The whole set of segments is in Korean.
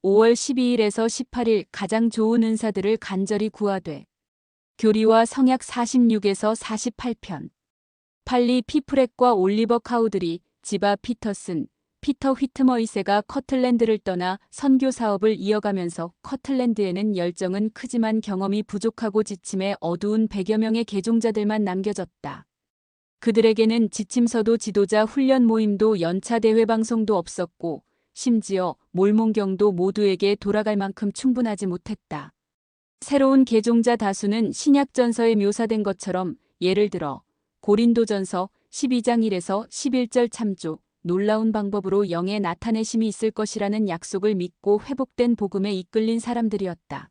5월 12일에서 18일 가장 좋은 은사들을 간절히 구하되. 교리와 성약 46에서 48편. 팔리 피프렉과 올리버 카우드리, 지바 피터슨, 피터 휘트머이세가 커틀랜드를 떠나 선교 사업을 이어가면서 커틀랜드에는 열정은 크지만 경험이 부족하고 지침에 어두운 100여 명의 개종자들만 남겨졌다. 그들에게는 지침서도 지도자 훈련 모임도 연차 대회 방송도 없었고 심지어 몰몬경도 모두에게 돌아갈 만큼 충분하지 못했다. 새로운 개종자 다수는 신약전서에 묘사된 것처럼 예를 들어 고린도전서 12장 1에서 11절 참조, 놀라운 방법으로 영의 나타내심이 있을 것이라는 약속을 믿고 회복된 복음에 이끌린 사람들이었다.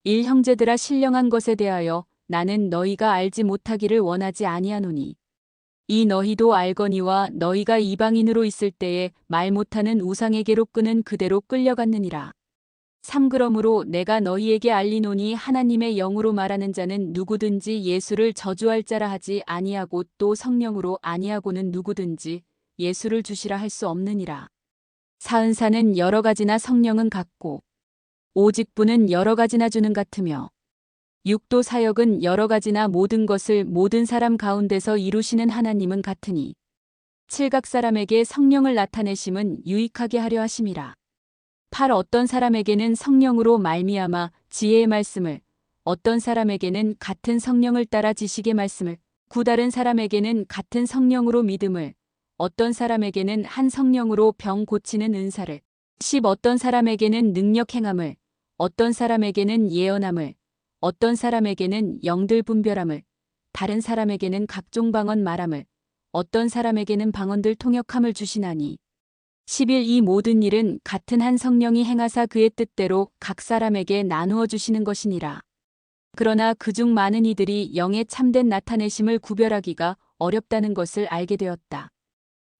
일 형제들아 신령한 것에 대하여 나는 너희가 알지 못하기를 원하지 아니하노니 이 너희도 알거니와 너희가 이방인으로 있을 때에 말 못하는 우상에게로 끄는 그대로 끌려갔느니라. 3 그러므로 내가 너희에게 알리노니 하나님의 영으로 말하는 자는 누구든지 예수를 저주할 자라 하지 아니하고 또 성령으로 아니하고는 누구든지 예수를 주시라 할 수 없느니라. 사은사는 여러 가지나 성령은 같고 오직 분은 여러 가지나 주는 같으며 육도 사역은 여러 가지나 모든 것을 모든 사람 가운데서 이루시는 하나님은 같으니 칠각 사람에게 성령을 나타내심은 유익하게 하려 하심이라. 8 어떤 사람에게는 성령으로 말미암아 지혜의 말씀을, 어떤 사람에게는 같은 성령을 따라 지식의 말씀을, 9 다른 사람에게는 같은 성령으로 믿음을, 어떤 사람에게는 한 성령으로 병 고치는 은사를, 10 어떤 사람에게는 능력 행함을, 어떤 사람에게는 예언함을, 어떤 사람에게는 영들 분별함을, 다른 사람에게는 각종 방언 말함을, 어떤 사람에게는 방언들 통역함을 주시나니 11 이 모든 일은 같은 한 성령이 행하사 그의 뜻대로 각 사람에게 나누어 주시는 것이니라. 그러나 그중 많은 이들이 영의 참된 나타내심을 구별하기가 어렵다는 것을 알게 되었다.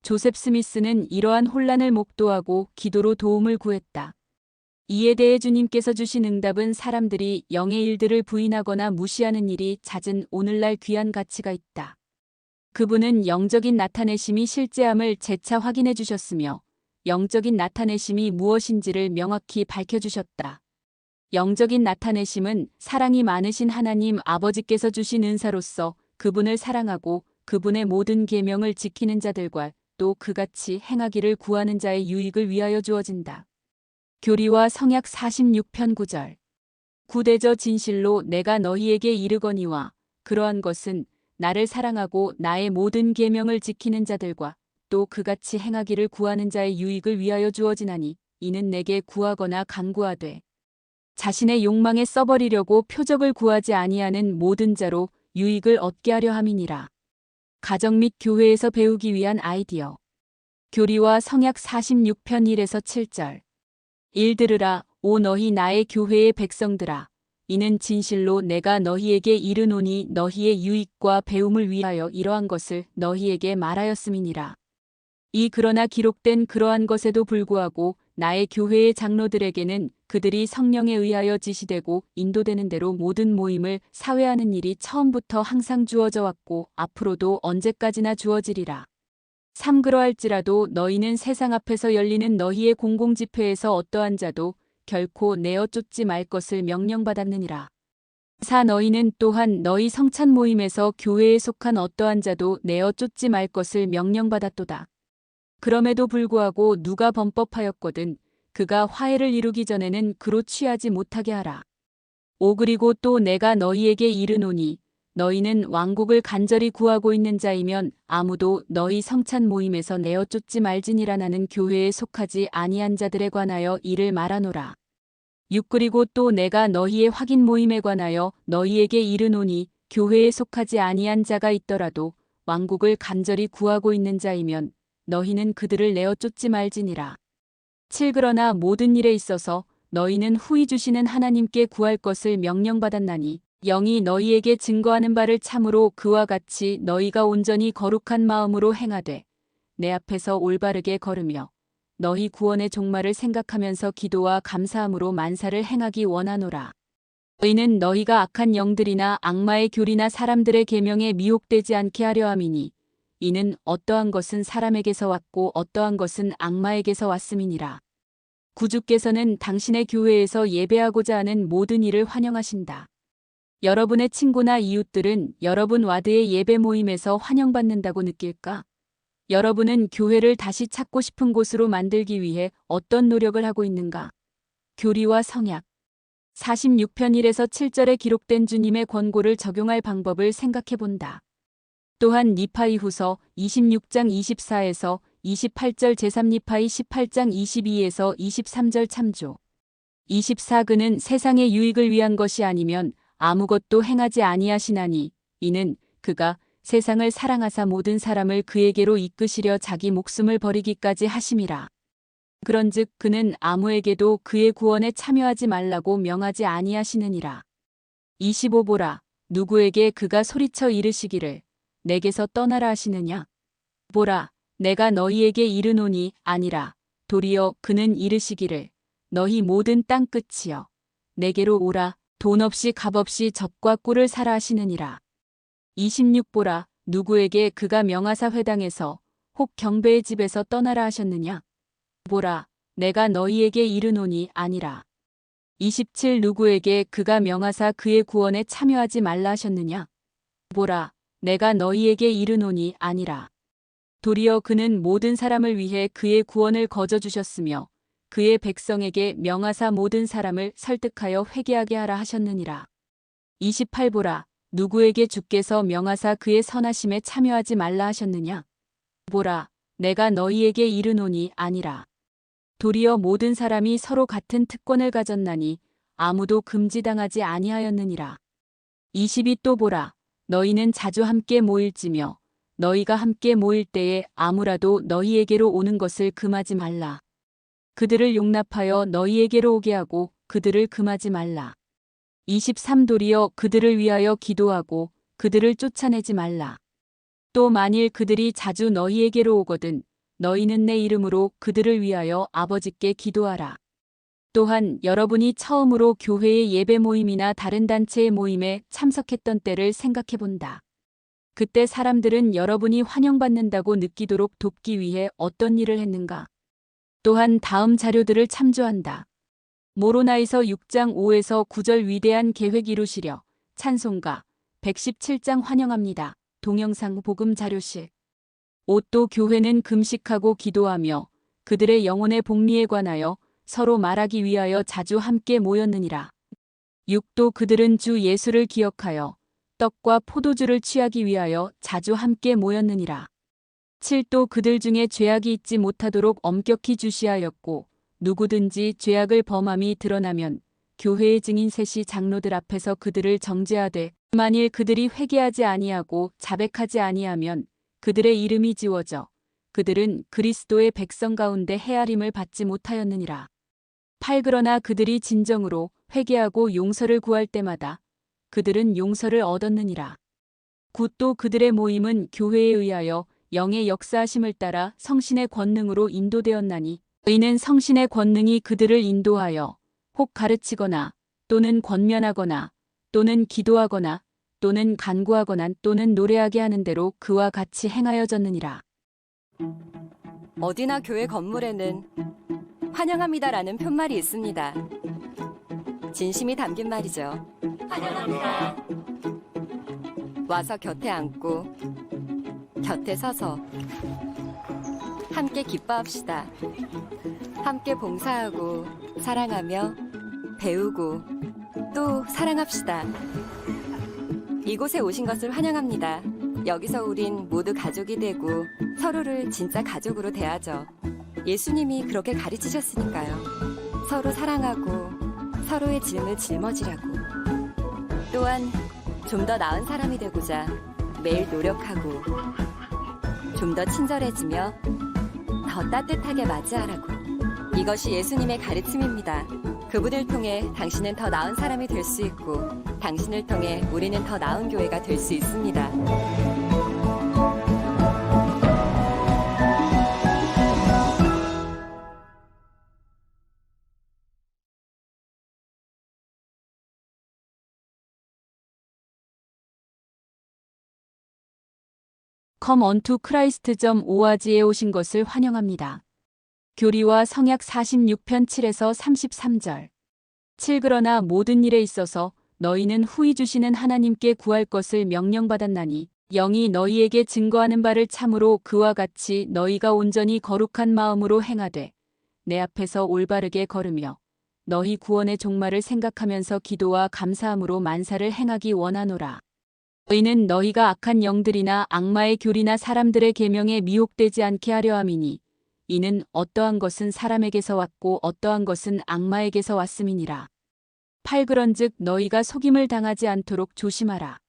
조셉 스미스는 이러한 혼란을 목도하고 기도로 도움을 구했다. 이에 대해 주님께서 주신 응답은 사람들이 영의 일들을 부인하거나 무시하는 일이 잦은 오늘날 귀한 가치가 있다. 그분은 영적인 나타내심이 실제함을 재차 확인해 주셨으며 영적인 나타내심이 무엇인지를 명확히 밝혀주셨다. 영적인 나타내심은 사랑이 많으신 하나님 아버지께서 주신 은사로서 그분을 사랑하고 그분의 모든 계명을 지키는 자들과 또 그같이 행하기를 구하는 자의 유익을 위하여 주어진다. 교리와 성약 46편 9절. 구대저 진실로 내가 너희에게 이르거니와 그러한 것은 나를 사랑하고 나의 모든 계명을 지키는 자들과 또 그같이 행하기를 구하는 자의 유익을 위하여 주어지나니 이는 내게 구하거나 간구하되 자신의 욕망에 써버리려고 표적을 구하지 아니하는 모든 자로 유익을 얻게 하려 함이니라. 가정 및 교회에서 배우기 위한 아이디어. 교리와 성약 46편 1에서 7절. 일 들으라 오 너희 나의 교회의 백성들아 이는 진실로 내가 너희에게 이르노니 너희의 유익과 배움을 위하여 이러한 것을 너희에게 말하였음이니라. 이 그러나 기록된 그러한 것에도 불구하고 나의 교회의 장로들에게는 그들이 성령에 의하여 지시되고 인도되는 대로 모든 모임을 사회하는 일이 처음부터 항상 주어져 왔고 앞으로도 언제까지나 주어지리라. 3 그러할지라도 너희는 세상 앞에서 열리는 너희의 공공집회에서 어떠한 자도 결코 내어 쫓지 말 것을 명령받았느니라. 4 너희는 또한 너희 성찬 모임에서 교회에 속한 어떠한 자도 내어 쫓지 말 것을 명령받았도다. 그럼에도 불구하고 누가 범법하였거든 그가 화해를 이루기 전에는 그로 취하지 못하게 하라. 5 그리고 또 내가 너희에게 이르노니 너희는 왕국을 간절히 구하고 있는 자이면 아무도 너희 성찬 모임에서 내어 쫓지 말지니라. 나는 교회에 속하지 아니한 자들에 관하여 이를 말하노라. 6 그리고 또 내가 너희의 확인 모임에 관하여 너희에게 이르노니 교회에 속하지 아니한 자가 있더라도 왕국을 간절히 구하고 있는 자이면 너희는 그들을 내어 쫓지 말지니라. 7 그러나 모든 일에 있어서 너희는 후히 주시는 하나님께 구할 것을 명령받았나니 영이 너희에게 증거하는 바를 참으로 그와 같이 너희가 온전히 거룩한 마음으로 행하되 내 앞에서 올바르게 걸으며 너희 구원의 종말을 생각하면서 기도와 감사함으로 만사를 행하기 원하노라. 너희는 너희가 악한 영들이나 악마의 교리나 사람들의 계명에 미혹되지 않게 하려 함이니 이는 어떠한 것은 사람에게서 왔고 어떠한 것은 악마에게서 왔음이니라. 구주께서는 당신의 교회에서 예배하고자 하는 모든 이를 환영하신다. 여러분의 친구나 이웃들은 여러분 와드의 예배 모임에서 환영받는다고 느낄까? 여러분은 교회를 다시 찾고 싶은 곳으로 만들기 위해 어떤 노력을 하고 있는가? 교리와 성약 46편 1에서 7절에 기록된 주님의 권고를 적용할 방법을 생각해 본다. 또한 니파이 후서 26장 24에서 28절 제3니파이 18장 22에서 23절 참조. 24 그는 세상의 유익을 위한 것이 아니면 아무것도 행하지 아니하시나니 이는 그가 세상을 사랑하사 모든 사람을 그에게로 이끄시려 자기 목숨을 버리기까지 하심이라. 그런즉 그는 아무에게도 그의 구원에 참여하지 말라고 명하지 아니하시느니라. 25 보라 누구에게 그가 소리쳐 이르시기를 내게서 떠나라 하시느냐? 보라 내가 너희에게 이르노니 아니라 도리어 그는 이르시기를 너희 모든 땅 끝이여 내게로 오라 돈 없이 값 없이 젖과 꿀을 사라 하시느니라. 26 보라 누구에게 그가 명하사 회당에서 혹 경배의 집에서 떠나라 하셨느냐? 보라 내가 너희에게 이르노니 아니라. 27 누구에게 그가 명하사 그의 구원에 참여하지 말라 하셨느냐? 보라 내가 너희에게 이르노니 아니라. 도리어 그는 모든 사람을 위해 그의 구원을 거저 주셨으며 그의 백성에게 명하사 모든 사람을 설득하여 회개하게 하라 하셨느니라. 28 보라 누구에게 주께서 명하사 그의 선하심에 참여하지 말라 하셨느냐? 보라 내가 너희에게 이르노니 아니라. 도리어 모든 사람이 서로 같은 특권을 가졌나니 아무도 금지당하지 아니하였느니라. 22 또 보라 너희는 자주 함께 모일지며 너희가 함께 모일 때에 아무라도 너희에게로 오는 것을 금하지 말라. 그들을 용납하여 너희에게로 오게 하고 그들을 금하지 말라. 23 도리어 그들을 위하여 기도하고 그들을 쫓아내지 말라. 또 만일 그들이 자주 너희에게로 오거든 너희는 내 이름으로 그들을 위하여 아버지께 기도하라. 또한 여러분이 처음으로 교회의 예배 모임이나 다른 단체의 모임에 참석했던 때를 생각해 본다. 그때 사람들은 여러분이 환영받는다고 느끼도록 돕기 위해 어떤 일을 했는가? 또한 다음 자료들을 참조한다. 모로나이서 6장 5에서 9절 위대한 계획 이루시려 찬송가 117장 환영합니다. 동영상 복음 자료실. 5 또 교회는 금식하고 기도하며 그들의 영혼의 복리에 관하여 서로 말하기 위하여 자주 함께 모였느니라. 6 또 그들은 주 예수를 기억하여 떡과 포도주를 취하기 위하여 자주 함께 모였느니라. 7 또 그들 중에 죄악이 있지 못하도록 엄격히 주시하였고 누구든지 죄악을 범함이 드러나면 교회의 증인 셋이 장로들 앞에서 그들을 정죄하되 만일 그들이 회개하지 아니하고 자백하지 아니하면 그들의 이름이 지워져 그들은 그리스도의 백성 가운데 헤아림을 받지 못하였느니라. 8 그러나 그들이 진정으로 회개하고 용서를 구할 때마다 그들은 용서를 얻었느니라. 9 또 그들의 모임은 교회에 의하여 영의 역사하심을 따라 성신의 권능으로 인도되었나니 이는 성신의 권능이 그들을 인도하여 혹 가르치거나 또는 권면하거나 또는 기도하거나 또는 간구하거나 또는 노래하게 하는 대로 그와 같이 행하여졌느니라. 어디나 교회 건물에는 환영합니다라는 편말이 있습니다. 진심이 담긴 말이죠. 환영합니다. 와서 곁에 앉고 곁에 서서 함께 기뻐합시다. 함께 봉사하고 사랑하며 배우고 또 사랑합시다. 이곳에 오신 것을 환영합니다. 여기서 우린 모두 가족이 되고 서로를 진짜 가족으로 대하죠. 예수님이 그렇게 가르치셨으니까요. 서로 사랑하고 서로의 짐을 짊어지라고. 또한 좀 더 나은 사람이 되고자 매일 노력하고 좀 더 친절해지며 더 따뜻하게 맞이하라고. 이것이 예수님의 가르침입니다. 그분을 통해 당신은 더 나은 사람이 될 수 있고 당신을 통해 우리는 더 나은 교회가 될 수 있습니다. Come unto Christ.org에 오신 것을 환영합니다. 교리와 성약 46편 7에서 33절. 7. 그러나 모든 일에 있어서 너희는 후히 주시는 하나님께 구할 것을 명령받았나니 영이 너희에게 증거하는 바를 참으로 그와 같이 너희가 온전히 거룩한 마음으로 행하되 내 앞에서 올바르게 걸으며 너희 구원의 종말을 생각하면서 기도와 감사함으로 만사를 행하기 원하노라. 너희는 너희가 악한 영들이나 악마의 교리나 사람들의 계명에 미혹되지 않게 하려 함이니 이는 어떠한 것은 사람에게서 왔고 어떠한 것은 악마에게서 왔음이니라. 8. 그런즉 너희가 속임을 당하지 않도록 조심하라.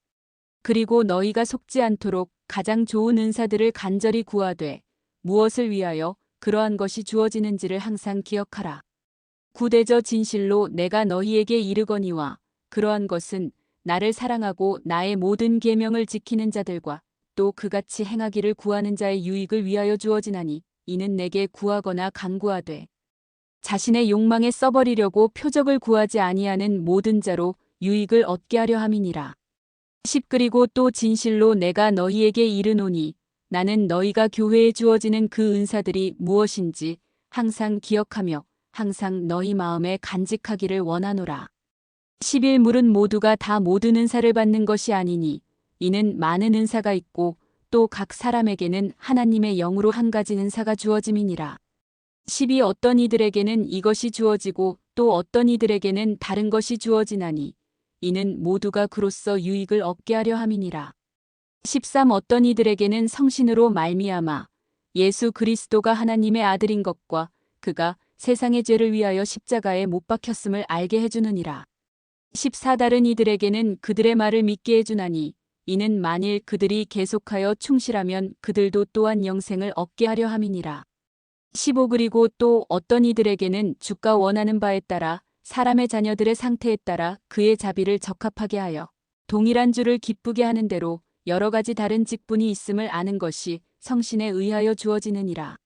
그리고 너희가 속지 않도록 가장 좋은 은사들을 간절히 구하되 무엇을 위하여 그러한 것이 주어지는지를 항상 기억하라. 9. 대저 진실로 내가 너희에게 이르거니와 그러한 것은 나를 사랑하고 나의 모든 계명을 지키는 자들과 또 그같이 행하기를 구하는 자의 유익을 위하여 주어지나니 이는 내게 구하거나 간구하되 자신의 욕망에 써버리려고 표적을 구하지 아니하는 모든 자로 유익을 얻게 하려 함이니라. 10. 그리고 또 진실로 내가 너희에게 이르노니 나는 너희가 교회에 주어지는 그 은사들이 무엇인지 항상 기억하며 항상 너희 마음에 간직하기를 원하노라. 11. 물은 모두가 다 모든 은사를 받는 것이 아니니 이는 많은 은사가 있고 또 각 사람에게는 하나님의 영으로 한 가지 은사가 주어짐이니라. 12. 어떤 이들에게는 이것이 주어지고 또 어떤 이들에게는 다른 것이 주어지나니 이는 모두가 그로써 유익을 얻게 하려 함이니라. 13. 어떤 이들에게는 성신으로 말미암아 예수 그리스도가 하나님의 아들인 것과 그가 세상의 죄를 위하여 십자가에 못 박혔음을 알게 해주느니라. 14. 다른 이들에게는 그들의 말을 믿게 해주나니 이는 만일 그들이 계속하여 충실하면 그들도 또한 영생을 얻게 하려 함이니라. 15. 그리고 또 어떤 이들에게는 주가 원하는 바에 따라 사람의 자녀들의 상태에 따라 그의 자비를 적합하게 하여 동일한 주를 기쁘게 하는 대로 여러 가지 다른 직분이 있음을 아는 것이 성신에 의하여 주어지느니라.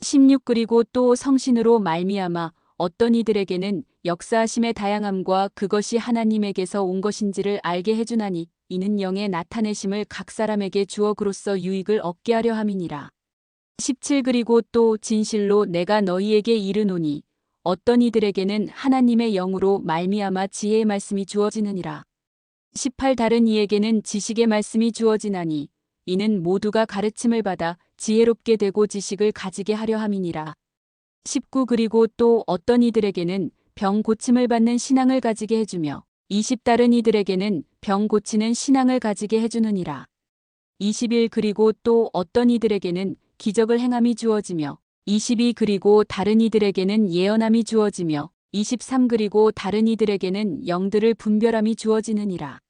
16. 그리고 또 성신으로 말미암아 어떤 이들에게는 역사하심의 다양함과 그것이 하나님에게서 온 것인지를 알게 해주나니 이는 영의 나타내심을 각 사람에게 주어 그로써 유익을 얻게 하려 함이니라. 17. 그리고 또 진실로 내가 너희에게 이르노니 어떤 이들에게는 하나님의 영으로 말미암아 지혜의 말씀이 주어지느니라. 18. 다른 이에게는 지식의 말씀이 주어지나니 이는 모두가 가르침을 받아 지혜롭게 되고 지식을 가지게 하려 함이니라. 19. 그리고 또 어떤 이들에게는 병 고침을 받는 신앙을 가지게 해주며 20. 다른 이들에게는 병 고치는 신앙을 가지게 해주느니라. 21. 그리고 또 어떤 이들에게는 기적을 행함이 주어지며 22. 그리고 다른 이들에게는 예언함이 주어지며 23. 그리고 다른 이들에게는 영들을 분별함이 주어지느니라.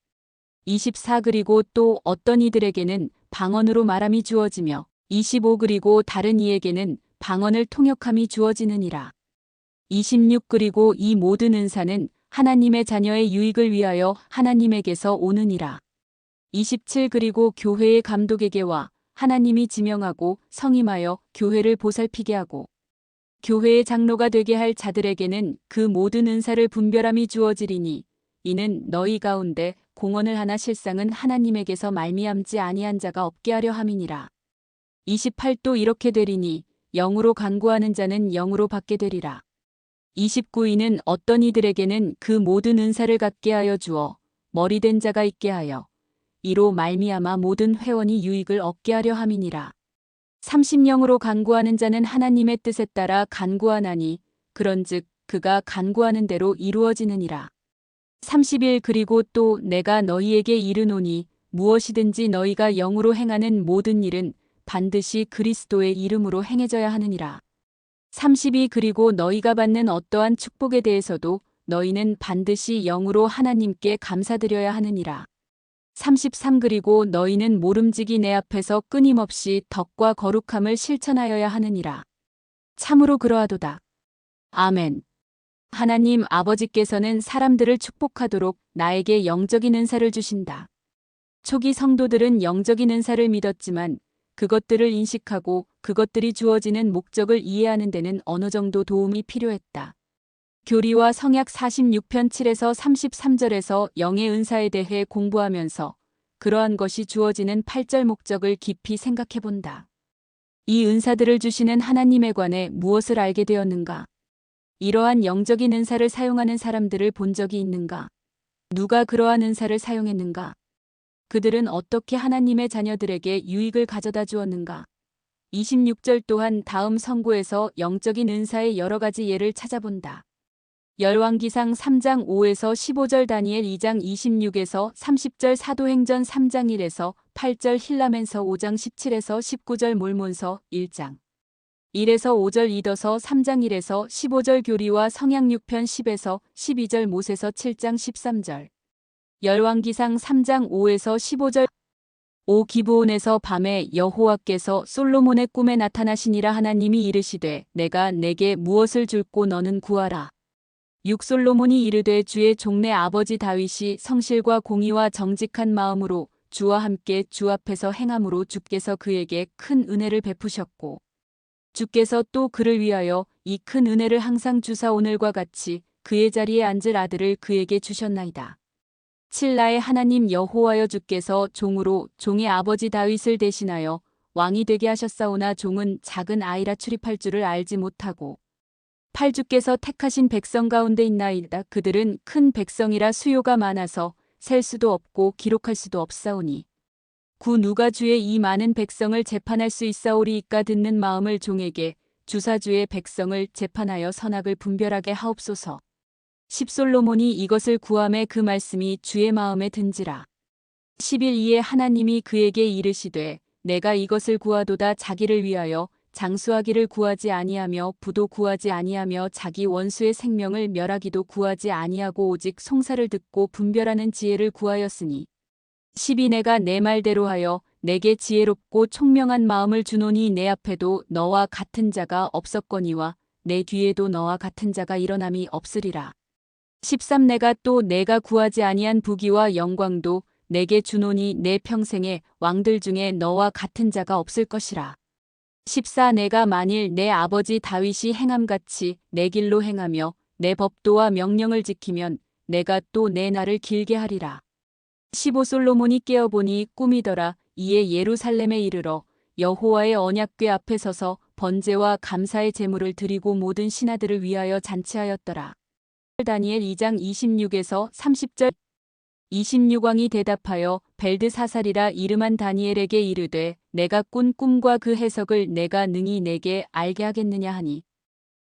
24. 그리고 또 어떤 이들에게는 방언으로 말함이 주어지며 25. 그리고 다른 이에게는 방언을 통역함이 주어지느니라. 26. 그리고 이 모든 은사는 하나님의 자녀의 유익을 위하여 하나님에게서 오느니라. 27. 그리고 교회의 감독에게와 하나님이 지명하고 성임하여 교회를 보살피게 하고 교회의 장로가 되게 할 자들에게는 그 모든 은사를 분별함이 주어지리니 이는 너희 가운데 공언을 하나 실상은 하나님에게서 말미암지 아니한 자가 없게 하려 함이니라. 28. 또 이렇게 되리니 영으로 간구하는 자는 영으로 받게 되리라. 29. 이는 어떤 이들에게는 그 모든 은사를 갖게 하여 주어 머리 된 자가 있게 하여 이로 말미암아 모든 회원이 유익을 얻게 하려 함이니라. 30. 영으로 간구하는 자는 하나님의 뜻에 따라 간구하나니 그런즉 그가 간구하는 대로 이루어지느니라. 31. 그리고 또 내가 너희에게 이르노니 무엇이든지 너희가 영으로 행하는 모든 일은 반드시 그리스도의 이름으로 행해져야 하느니라. 32. 그리고 너희가 받는 어떠한 축복에 대해서도 너희는 반드시 영으로 하나님께 감사드려야 하느니라. 33. 그리고 너희는 모름지기 내 앞에서 끊임없이 덕과 거룩함을 실천하여야 하느니라. 참으로 그러하도다. 아멘. 하나님 아버지께서는 사람들을 축복하도록 나에게 영적인 은사를 주신다. 초기 성도들은 영적인 은사를 믿었지만 그것들을 인식하고 그것들이 주어지는 목적을 이해하는 데는 어느 정도 도움이 필요했다. 교리와 성약 46편 7에서 33절에서 영의 은사에 대해 공부하면서 그러한 것이 주어지는 8절 목적을 깊이 생각해 본다. 이 은사들을 주시는 하나님에 관해 무엇을 알게 되었는가? 이러한 영적인 은사를 사용하는 사람들을 본 적이 있는가? 누가 그러한 은사를 사용했는가? 그들은 어떻게 하나님의 자녀들에게 유익을 가져다 주었는가? 26절 또한 다음 선고에서 영적인 은사의 여러 가지 예를 찾아본다. 열왕기상 3장 5에서 15절, 다니엘 2장 26에서 30절, 사도행전 3장 1에서 8절, 힐라멘서 5장 17에서 19절, 몰몬서 1장 1에서 5절, 이더서 3장 1에서 15절, 교리와 성약 6편 10에서 12절, 모세서 7장 13절. 열왕기상 3장 5에서 15절. 오 기브온에서 밤에 여호와께서 솔로몬의 꿈에 나타나시니라. 하나님이 이르시되 내가 내게 무엇을 줄고 너는 구하라. 6 솔로몬이 이르되 주의 종내 아버지 다윗이 성실과 공의와 정직한 마음으로 주와 함께 주 앞에서 행함으로 주께서 그에게 큰 은혜를 베푸셨고 주께서 또 그를 위하여 이 큰 은혜를 항상 주사 오늘과 같이 그의 자리에 앉을 아들을 그에게 주셨나이다. 7 나의 하나님 여호와여, 주께서 종으로 종의 아버지 다윗을 대신하여 왕이 되게 하셨사오나 종은 작은 아이라 출입할 줄을 알지 못하고 8 주께서 택하신 백성 가운데 있나이다. 그들은 큰 백성이라 수요가 많아서 셀 수도 없고 기록할 수도 없사오니 9 누가 주의 이 많은 백성을 재판할 수 있사오리이까. 듣는 마음을 종에게 주사주의 백성을 재판하여 선악을 분별하게 하옵소서. 10 솔로몬이 이것을 구하매 그 말씀이 주의 마음에 든지라. 11 이에 하나님이 그에게 이르시되 내가 이것을 구하도다. 자기를 위하여 장수하기를 구하지 아니하며 부도 구하지 아니하며 자기 원수의 생명을 멸하기도 구하지 아니하고 오직 송사를 듣고 분별하는 지혜를 구하였으니 12 내가 내 말대로 하여 내게 지혜롭고 총명한 마음을 주노니 내 앞에도 너와 같은 자가 없었거니와 내 뒤에도 너와 같은 자가 일어남이 없으리라. 13 내가 또 내가 구하지 아니한 부귀와 영광도 내게 주노니 내 평생에 왕들 중에 너와 같은 자가 없을 것이라. 14 내가 만일 내 아버지 다윗이 행함같이 내 길로 행하며 내 법도와 명령을 지키면 내가 또 내 날을 길게 하리라. 15 솔로몬이 깨어보니 꿈이더라. 이에 예루살렘에 이르러 여호와의 언약궤 앞에 서서 번제와 감사의 제물을 드리고 모든 신하들을 위하여 잔치하였더라. 다니엘 2장 26에서 30절. 26왕이 대답하여 벨드사살이라 이름한 다니엘에게 이르되 내가 꾼 꿈과 그 해석을 내가 능히 내게 알게 하겠느냐 하니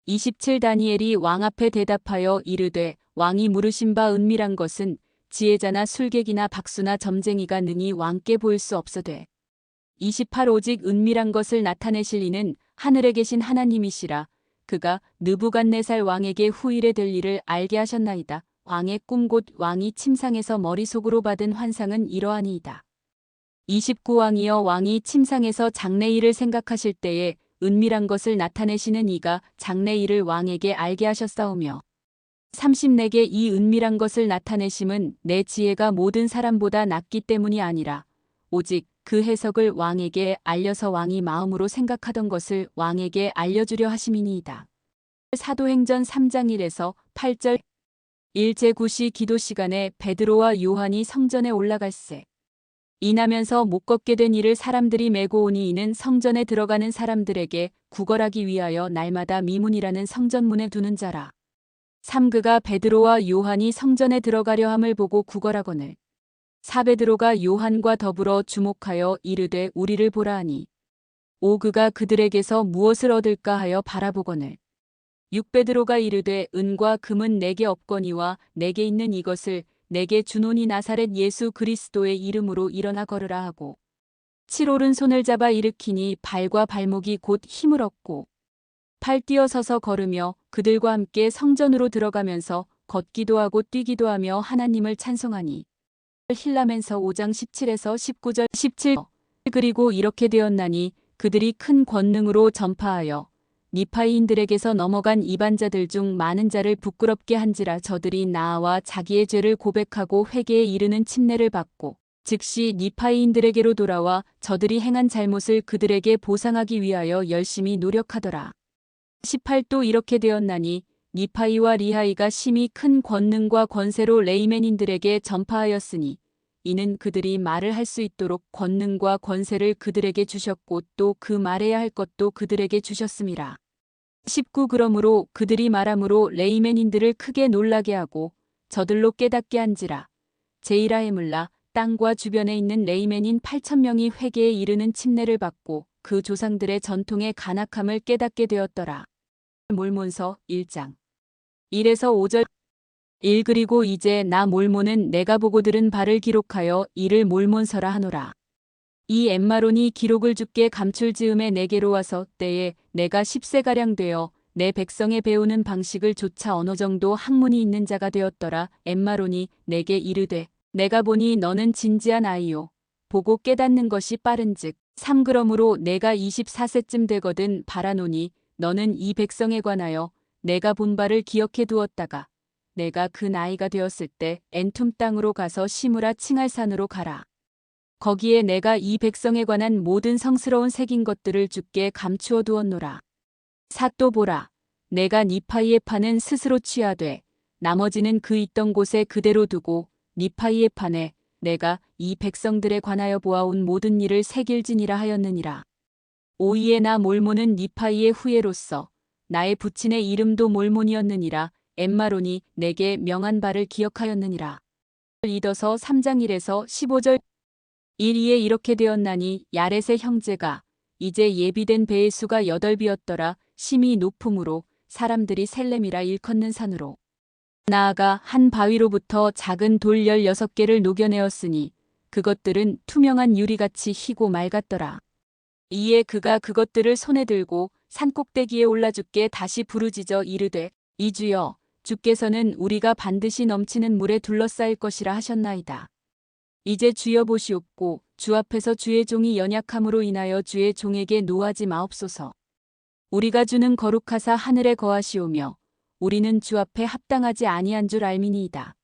27 다니엘이 왕 앞에 대답하여 이르되 왕이 물으신 바 은밀한 것은 지혜자나 술객이나 박수나 점쟁이가 능히 왕께 보일 수 없어되 28 오직 은밀한 것을 나타내실 이는 하늘에 계신 하나님이시라. 그가 느부갓네살 왕에게 후일에 될 일을 알게 하셨나이다. 왕의 꿈 곧 왕이 침상에서 머릿속으로 받은 환상은 이러하니이다. 29 왕이여, 왕이 침상에서 장래일을 생각하실 때에 은밀한 것을 나타내시는 이가 장래일을 왕에게 알게 하셨사오며 30 내게 이 은밀한 것을 나타내심은 내 지혜가 모든 사람보다 낫기 때문이 아니라 오직 그 해석을 왕에게 알려서 왕이 마음으로 생각하던 것을 왕에게 알려주려 하심이니이다. 사도행전 3장 1에서 8절. 제9시 기도 시간에 베드로와 요한이 성전에 올라갈새. 인하면서 못 걷게 된 이를 사람들이 메고 오니 이는 성전에 들어가는 사람들에게 구걸하기 위하여 날마다 미문이라는 성전문에 두는 자라. 3 그가 베드로와 요한이 성전에 들어가려 함을 보고 구걸하거늘 4 베드로가 요한과 더불어 주목하여 이르되 우리를 보라 하니 5 그가 그들에게서 무엇을 얻을까 하여 바라보거늘 6 베드로가 이르되 은과 금은 내게 없거니와 내게 있는 이것을 내게 주노니 나사렛 예수 그리스도의 이름으로 일어나 걸으라 하고 7 오른손을 잡아 일으키니 발과 발목이 곧 힘을 얻고 8 뛰어서서 걸으며 그들과 함께 성전으로 들어가면서 걷기도 하고 뛰기도 하며 하나님을 찬송하니 힐라멘서 5장 17에서 19절. 17 그리고 이렇게 되었나니 그들이 큰 권능으로 전파하여 니파이인들에게서 넘어간 이반자들 중 많은 자를 부끄럽게 한지라. 저들이 나아와 자기의 죄를 고백하고 회개에 이르는 침례를 받고 즉시 니파이인들에게로 돌아와 저들이 행한 잘못을 그들에게 보상하기 위하여 열심히 노력하더라. 18 또 이렇게 되었나니 니파이와 리하이가 심히 큰 권능과 권세로 레이멘인들에게 전파하였으니 이는 그들이 말을 할 수 있도록 권능과 권세를 그들에게 주셨고 또 그 말해야 할 것도 그들에게 주셨음이라. 19 그러므로 그들이 말함으로 레이맨인들을 크게 놀라게 하고 저들로 깨닫게 한지라. 제이라 헤물라 땅과 주변에 있는 레이맨인 8,000명이 회개에 이르는 침례를 받고 그 조상들의 전통의 간악함을 깨닫게 되었더라. 몰몬서 1장 1에서 5절 1 그리고 이제 나 몰몬은 내가 보고 들은 바를 기록하여 이를 몰몬서라 하노라. 이 엠마론이 기록을 주께 감출 즈음에 내게로 와서 때에 내가 10세가량 되어 내 백성에 배우는 방식을 조차 어느 정도 학문이 있는 자가 되었더라. 엠마론이 내게 이르되 내가 보니 너는 진지한 아이요 보고 깨닫는 것이 빠른즉 3 그러므로 내가 24세쯤 되거든 바라노니 너는 이 백성에 관하여 내가 본 바를 기억해 두었다가 내가 그 나이가 되었을 때 엔툼 땅으로 가서 시무라 칭할산으로 가라. 거기에 내가 이 백성에 관한 모든 성스러운 새긴 것들을 주께 감추어 두었노라. 또 보라. 내가 니파이의 판은 스스로 취하되 나머지는 그 있던 곳에 그대로 두고 니파이의 판에 내가 이 백성들에 관하여 보아온 모든 일을 새길지니라 하였느니라. 오이에 나 몰몬은 니파이의 후예로서 나의 부친의 이름도 몰몬이었느니라. 엠마론이 내게 명한 바를 기억하였느니라. 이더서 3장 1에서 15절 1위에 이렇게 되었나니 야렛의 형제가 이제 예비된 배의 수가 8비였더라. 심히 높음으로 사람들이 셀렘이라 일컫는 산으로 나아가 한 바위로부터 작은 돌 16개를 녹여내었으니 그것들은 투명한 유리같이 희고 맑았더라. 이에 그가 그것들을 손에 들고 산꼭대기에 올라 주께 다시 부르짖어 이르되 이 주여 주께서는 우리가 반드시 넘치는 물에 둘러싸일 것이라 하셨나이다. 이제 주여 보시옵고 주 앞에서 주의 종이 연약함으로 인하여 주의 종에게 노하지 마옵소서. 우리가 주는 거룩하사 하늘에 거하시오며 우리는 주 앞에 합당하지 아니한 줄 알미니이다.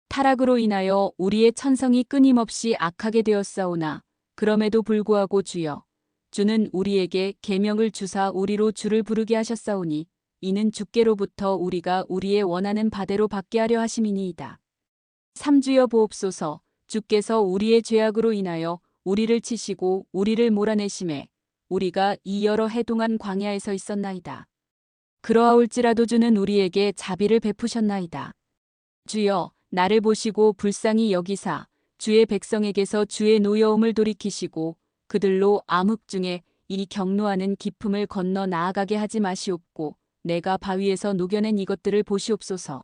타락으로 인하여 우리의 천성이 끊임없이 악하게 되었사오나 그럼에도 불구하고 주여 주는 우리에게 계명을 주사 우리로 주를 부르게 하셨사오니 이는 주께로부터 우리가 우리의 원하는 바대로 받게 하려 하심이니이다. 3주여 보옵소서. 주께서 우리의 죄악으로 인하여 우리를 치시고 우리를 몰아내심에 우리가 이 여러 해 동안 광야에서 있었나이다. 그러하올지라도 주는 우리에게 자비를 베푸셨나이다. 주여 나를 보시고 불쌍히 여기사 주의 백성에게서 주의 노여움을 돌이키시고 그들로 암흑 중에 이 경노하는 깊음을 건너 나아가게 하지 마시옵고 내가 바위에서 녹여낸 이것들을 보시옵소서.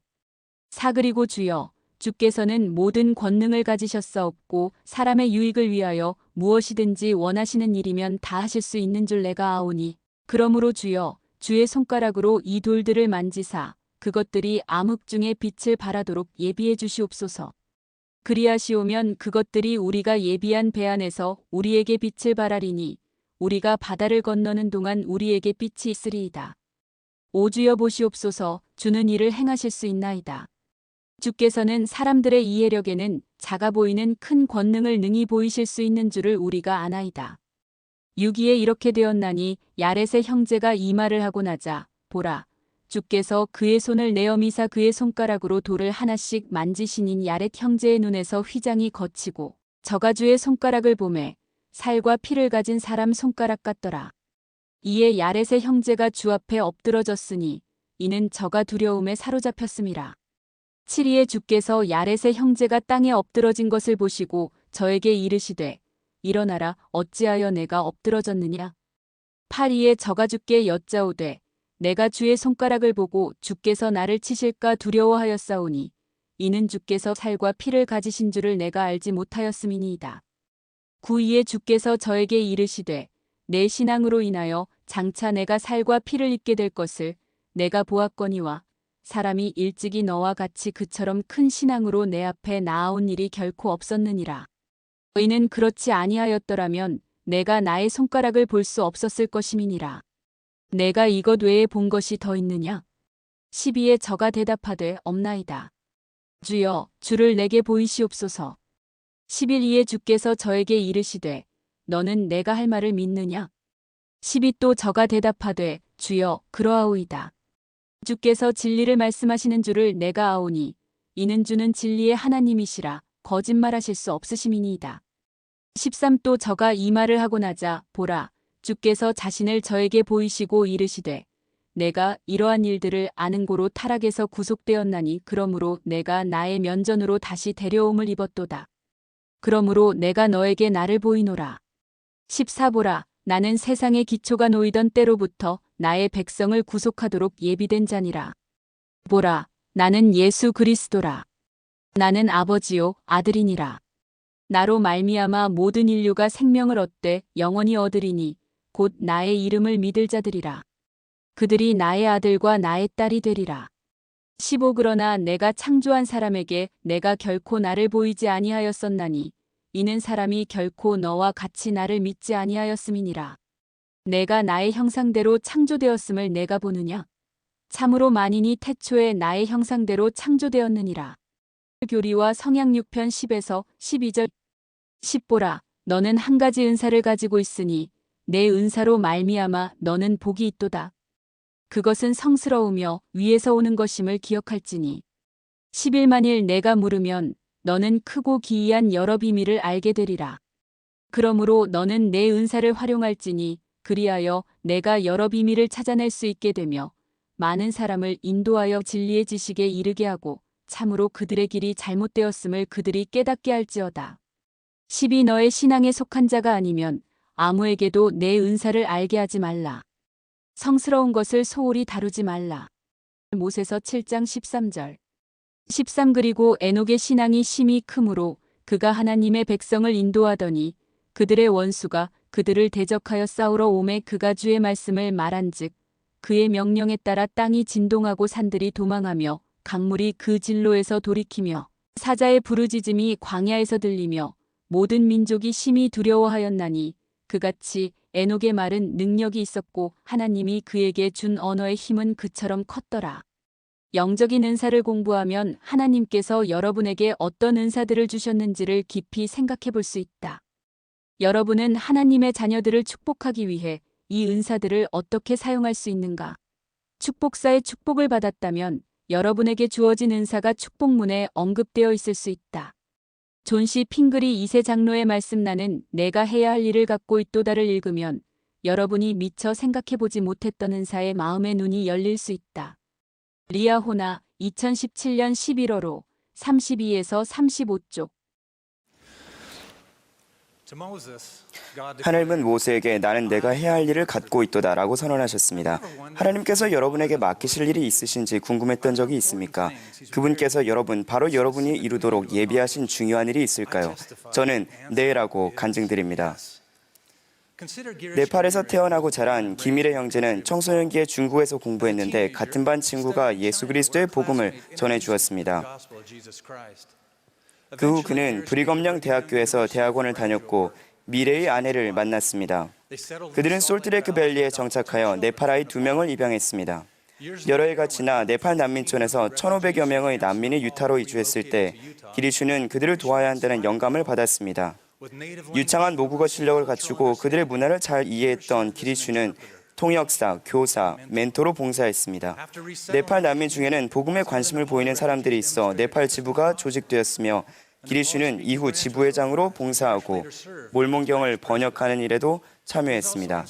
4 그리고 주여 주께서는 모든 권능을 가지셨사옵고 사람의 유익을 위하여 무엇이든지 원하시는 일이면 다 하실 수 있는 줄 내가 아오니 그러므로 주여 주의 손가락으로 이 돌들을 만지사 그것들이 암흑 중에 빛을 발하도록 예비해 주시옵소서. 그리하시오면 그것들이 우리가 예비한 배 안에서 우리에게 빛을 발하리니 우리가 바다를 건너는 동안 우리에게 빛이 있으리이다. 오 주여 보시옵소서. 주는 이를 행하실 수 있나이다. 주께서는 사람들의 이해력에는 작아 보이는 큰 권능을 능히 보이실 수 있는 줄을 우리가 아나이다. 6위에 이렇게 되었나니 야렛의 형제가 이 말을 하고 나자 보라 주께서 그의 손을 내어 미사 그의 손가락으로 돌을 하나씩 만지시니 야렛 형제의 눈에서 휘장이 거치고 저가 주의 손가락을 보매 살과 피를 가진 사람 손가락 같더라. 이에 야렛의 형제가 주 앞에 엎드러졌으니 이는 저가 두려움에 사로잡혔음이라. 7위에 주께서 야렛의 형제가 땅에 엎드러진 것을 보시고 저에게 이르시되 일어나라 어찌하여 내가 엎드러졌느냐. 8위에 저가 주께 여짜오되 내가 주의 손가락을 보고 주께서 나를 치실까 두려워하였사오니 이는 주께서 살과 피를 가지신 줄을 내가 알지 못하였음이니이다. 9위에 주께서 저에게 이르시되 내 신앙으로 인하여 장차 내가 살과 피를 입게 될 것을 내가 보았거니와 사람이 일찍이 너와 같이 그처럼 큰 신앙으로 내 앞에 나아온 일이 결코 없었느니라. 너희는 그렇지 아니하였더라면 내가 나의 손가락을 볼 수 없었을 것임이니라. 내가 이것 외에 본 것이 더 있느냐? 12에 저가 대답하되 없나이다. 주여 주를 내게 보이시옵소서. 11위에 주께서 저에게 이르시되 너는 내가 할 말을 믿느냐? 12 또 저가 대답하되 주여 그러하오이다. 주께서 진리를 말씀하시는 줄을 내가 아오니 이는 주는 진리의 하나님이시라. 거짓말하실 수 없으심이니이다. 13. 또 저가 이 말을 하고 나자 보라 주께서 자신을 저에게 보이시고 이르시되 내가 이러한 일들을 아는 고로 타락에서 구속되었나니 그러므로 내가 나의 면전으로 다시 데려옴을 입었도다. 그러므로 내가 너에게 나를 보이노라. 14. 보라 나는 세상의 기초가 놓이던 때로부터 나의 백성을 구속하도록 예비된 자니라. 보라 나는 예수 그리스도라. 나는 아버지요 아들이니라. 나로 말미암아 모든 인류가 생명을 얻되 영원히 얻으리니 곧 나의 이름을 믿을 자들이라. 그들이 나의 아들과 나의 딸이 되리라. 15. 그러나 내가 창조한 사람에게 내가 결코 나를 보이지 아니하였었나니 이는 사람이 결코 너와 같이 나를 믿지 아니하였음이니라. 내가 나의 형상대로 창조되었음을 내가 보느냐? 참으로 만인이 태초에 나의 형상대로 창조되었느니라. 교리와 성약 6편 10에서 12절 10보라 너는 한 가지 은사를 가지고 있으니 내 은사로 말미암아 너는 복이 있도다. 그것은 성스러우며 위에서 오는 것임을 기억할지니 11 만일 내가 물으면 너는 크고 기이한 여러 비밀을 알게 되리라. 그러므로 너는 내 은사를 활용할지니 그리하여 내가 여러 비밀을 찾아낼 수 있게 되며 많은 사람을 인도하여 진리의 지식에 이르게 하고 참으로 그들의 길이 잘못되었음을 그들이 깨닫게 할지어다. 12 너의 신앙에 속한 자가 아니면 아무에게도 내 은사를 알게 하지 말라. 성스러운 것을 소홀히 다루지 말라. 모세서 7장 13절 13 그리고 에녹의 신앙이 심히 크므로 그가 하나님의 백성을 인도하더니 그들의 원수가 그들을 대적하여 싸우러 오매 그가 주의 말씀을 말한즉 그의 명령에 따라 땅이 진동하고 산들이 도망하며 강물이 그 진로에서 돌이키며 사자의 부르짖음이 광야에서 들리며 모든 민족이 심히 두려워하였나니 그같이 에녹의 말은 능력이 있었고 하나님이 그에게 준 언어의 힘은 그처럼 컸더라. 영적인 은사를 공부하면 하나님께서 여러분에게 어떤 은사들을 주셨는지를 깊이 생각해 볼 수 있다. 여러분은 하나님의 자녀들을 축복하기 위해 이 은사들을 어떻게 사용할 수 있는가? 축복사의 축복을 받았다면 여러분에게 주어진 은사가 축복문에 언급되어 있을 수 있다. 존시 핑글이 2세 장로의 말씀 나는 내가 해야 할 일을 갖고 있도다를 읽으면 여러분이 미처 생각해보지 못했던 은사의 마음의 눈이 열릴 수 있다. 리아호나 2017년 11월호 32에서 35쪽 하나님은 모세에게 나는 내가 해야 할 일을 갖고 있도다라고 선언하셨습니다. 하나님께서 여러분에게 맡기실 일이 있으신지 궁금했던 적이 있습니까? 그분께서 바로 여러분이 이루도록 예비하신 중요한 일이 있을까요? 저는 네라고 간증드립니다. 네팔에서 태어나고 자란 기밀의 형제는 청소년기에 중국에서 공부했는데 같은 반 친구가 예수 그리스도의 복음을 전해주었습니다. 그 후 그는 브리검령 대학교에서 대학원을 다녔고 미래의 아내를 만났습니다. 그들은 솔트레이크 밸리에 정착하여 네팔 아이 2명을 입양했습니다. 여러 해가 지나 네팔 난민촌에서 1,500여 명의 난민이 유타로 이주했을 때 기리슈는 그들을 도와야 한다는 영감을 받았습니다. 유창한 모국어 실력을 갖추고 그들의 문화를 잘 이해했던 기리슈는 통역사, 교사, 멘토로 봉사했습니다. 네팔 난민 중에는 복음에 관심을 보이는 사람들이 있어 네팔 지부가 조직되었으며 기리슈는 이후 지부회장으로 봉사하고 몰몬경을 번역하는 일에도 참여했습니다.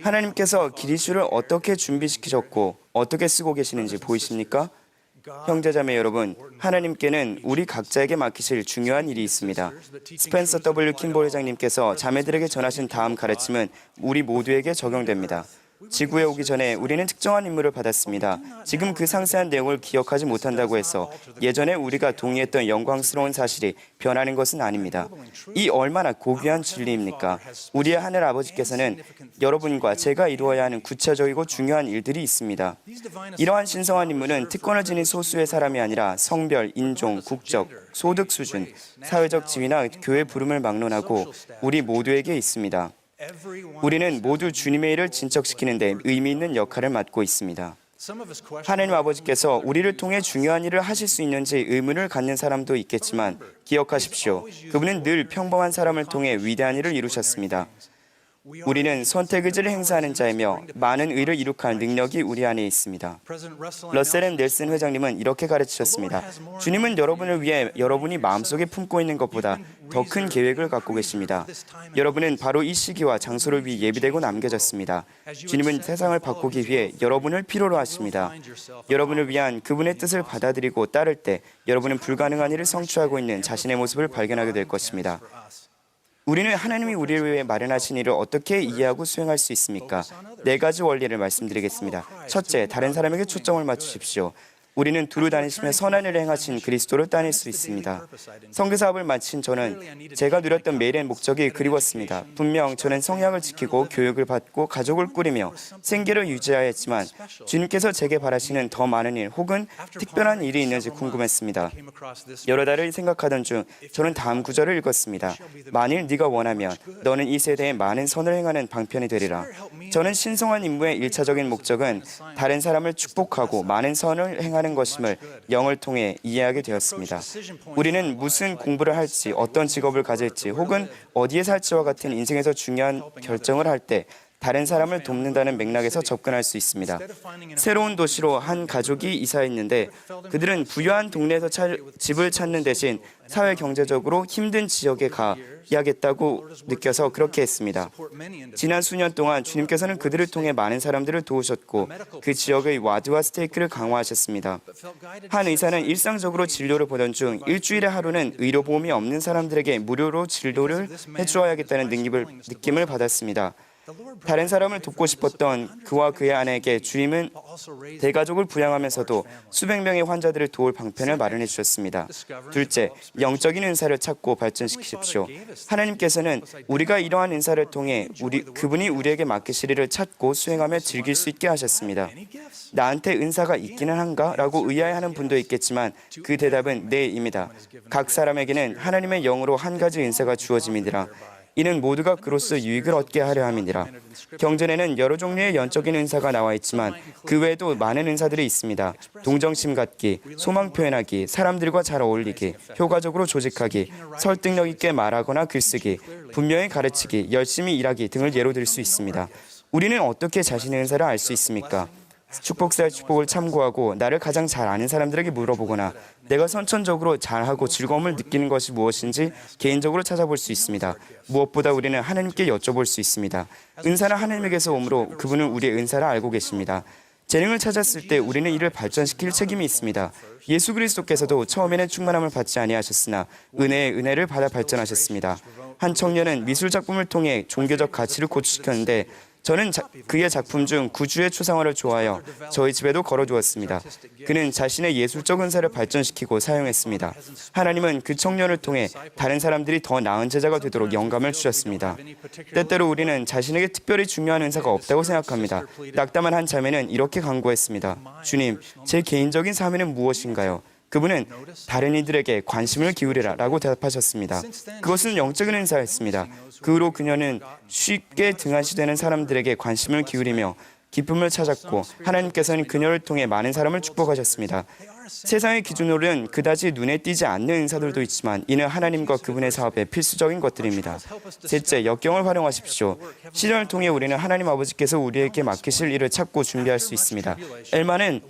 하나님께서 기리슈를 어떻게 준비시키셨고 어떻게 쓰고 계시는지 보이십니까? 형제자매 여러분, 하나님께는 우리 각자에게 맡기실 중요한 일이 있습니다. 스펜서 W. 킴볼 회장님께서 자매들에게 전하신 다음 가르침은 우리 모두에게 적용됩니다. 지구에 오기 전에 우리는 특정한 임무를 받았습니다. 지금 그 상세한 내용을 기억하지 못한다고 해서 예전에 우리가 동의했던 영광스러운 사실이 변하는 것은 아닙니다. 이 얼마나 고귀한 진리입니까? 우리의 하늘 아버지께서는 여러분과 제가 이루어야 하는 구체적이고 중요한 일들이 있습니다. 이러한 신성한 임무는 특권을 지닌 소수의 사람이 아니라 성별, 인종, 국적, 소득 수준, 사회적 지위나 교회 부름을 막론하고 우리 모두에게 있습니다. 우리는 모두 주님의 일을 진척시키는 데 의미 있는 역할을 맡고 있습니다. 하나님 아버지께서 우리를 통해 중요한 일을 하실 수 있는지 의문을 갖는 사람도 있겠지만 기억하십시오. 그분은 늘 평범한 사람을 통해 위대한 일을 이루셨습니다. 우리는 선택의지를 행사하는 자이며 많은 의를 이룩할 능력이 우리 안에 있습니다. 러셀 M. 넬슨 회장님은 이렇게 가르치셨습니다. 주님은 여러분을 위해 여러분이 마음속에 품고 있는 것보다 더 큰 계획을 갖고 계십니다. 여러분은 바로 이 시기와 장소를 위해 예비되고 남겨졌습니다. 주님은 세상을 바꾸기 위해 여러분을 필요로 하십니다. 여러분을 위한 그분의 뜻을 받아들이고 따를 때 여러분은 불가능한 일을 성취하고 있는 자신의 모습을 발견하게 될 것입니다. 우리는 하나님이 우리를 위해 마련하신 일을 어떻게 이해하고 수행할 수 있습니까? 4가지 원리를 말씀드리겠습니다. 첫째, 다른 사람에게 초점을 맞추십시오. 우리는 두루 다니시며 선한 일을 행하신 그리스도를 따낼 수 있습니다. 선교 사업을 마친 저는 제가 누렸던 매일의 목적이 그리웠습니다. 분명 저는 성약을 지키고 교육을 받고 가족을 꾸리며 생계를 유지해야 했지만 주님께서 제게 바라시는 더 많은 일 혹은 특별한 일이 있는지 궁금했습니다. 여러 달을 생각하던 중 저는 다음 구절을 읽었습니다. 만일 네가 원하면 너는 이 세대에 많은 선을 행하는 방편이 되리라. 저는 신성한 임무의 1차적인 목적은 다른 사람을 축복하고 많은 선을 행하는 것임을 영을 통해 이해하게 되었습니다. 우리는 무슨 공부를 할지, 어떤 직업을 가질지, 혹은 어디에 살지와 같은 인생에서 중요한 결정을 할 때 다른 사람을 돕는다는 맥락에서 접근할 수 있습니다. 새로운 도시로 한 가족이 이사했는데 그들은 부유한 동네에서 집을 찾는 대신 사회 경제적으로 힘든 지역에 가야겠다고 느껴서 그렇게 했습니다. 지난 수년 동안 주님께서는 그들을 통해 많은 사람들을 도우셨고 그 지역의 와드와 스테이크를 강화하셨습니다. 한 의사는 일상적으로 진료를 보던 중 일주일에 하루는 의료보험이 없는 사람들에게 무료로 진료를 해주어야겠다는 느낌을 받았습니다. 다른 사람을 돕고 싶었던 그와 그의 아내에게 주님은 대가족을 부양하면서도 수백 명의 환자들을 도울 방편을 마련해 주셨습니다. 둘째, 영적인 은사를 찾고 발전시키십시오. 하나님께서는 우리가 이러한 은사를 통해 그분이 우리에게 맡기실 일을 찾고 수행하며 즐길 수 있게 하셨습니다. 나한테 은사가 있기는 한가? 라고 의아해하는 분도 있겠지만 그 대답은 네입니다. 각 사람에게는 하나님의 영으로 한 가지 은사가 주어짐이니라. 이는 모두가 그로써 유익을 얻게 하려 함이니라. 경전에는 여러 종류의 영적인 은사가 나와 있지만 그 외에도 많은 은사들이 있습니다. 동정심 갖기, 소망 표현하기, 사람들과 잘 어울리기, 효과적으로 조직하기, 설득력 있게 말하거나 글쓰기, 분명히 가르치기, 열심히 일하기 등을 예로 들 수 있습니다. 우리는 어떻게 자신의 은사를 알 수 있습니까? 축복사의 축복을 참고하고 나를 가장 잘 아는 사람들에게 물어보거나 내가 선천적으로 잘하고 즐거움을 느끼는 것이 무엇인지 개인적으로 찾아볼 수 있습니다. 무엇보다 우리는 하나님께 여쭤볼 수 있습니다. 은사는 하나님에게서 오므로 그분은 우리의 은사를 알고 계십니다. 재능을 찾았을 때 우리는 이를 발전시킬 책임이 있습니다. 예수 그리스도께서도 처음에는 충만함을 받지 아니하셨으나 은혜의 은혜를 받아 발전하셨습니다. 한 청년은 미술 작품을 통해 종교적 가치를 고취시켰는데 저는 그의 작품 중 구주의 추상화를 좋아하여 저희 집에도 걸어두었습니다. 그는 자신의 예술적 은사를 발전시키고 사용했습니다. 하나님은 그 청년을 통해 다른 사람들이 더 나은 제자가 되도록 영감을 주셨습니다. 때때로 우리는 자신에게 특별히 중요한 은사가 없다고 생각합니다. 낙담한 한 자매는 이렇게 간구했습니다. 주님, 제 개인적인 사명은 무엇인가요? 그분은 다른 이들에게 관심을 기울이라 라고 대답하셨습니다. 그것은 영적인 은사였습니다. 그 후로 그녀는 쉽게 등한시되는 사람들에게 관심을 기울이며 기쁨을 찾았고 하나님께서는 그녀를 통해 많은 사람을 축복하셨습니다. 세상의 기준으로는 그다지 눈에 띄지 않는 은사들도 있지만 이는 하나님과 그분의 사업에 필수적인 것들입니다. 셋째, 역경을 활용하십시오. 시련을 통해 우리는 하나님 아버지께서 우리에게 맡기실 일을 찾고 준비할 수 있습니다. 엘마는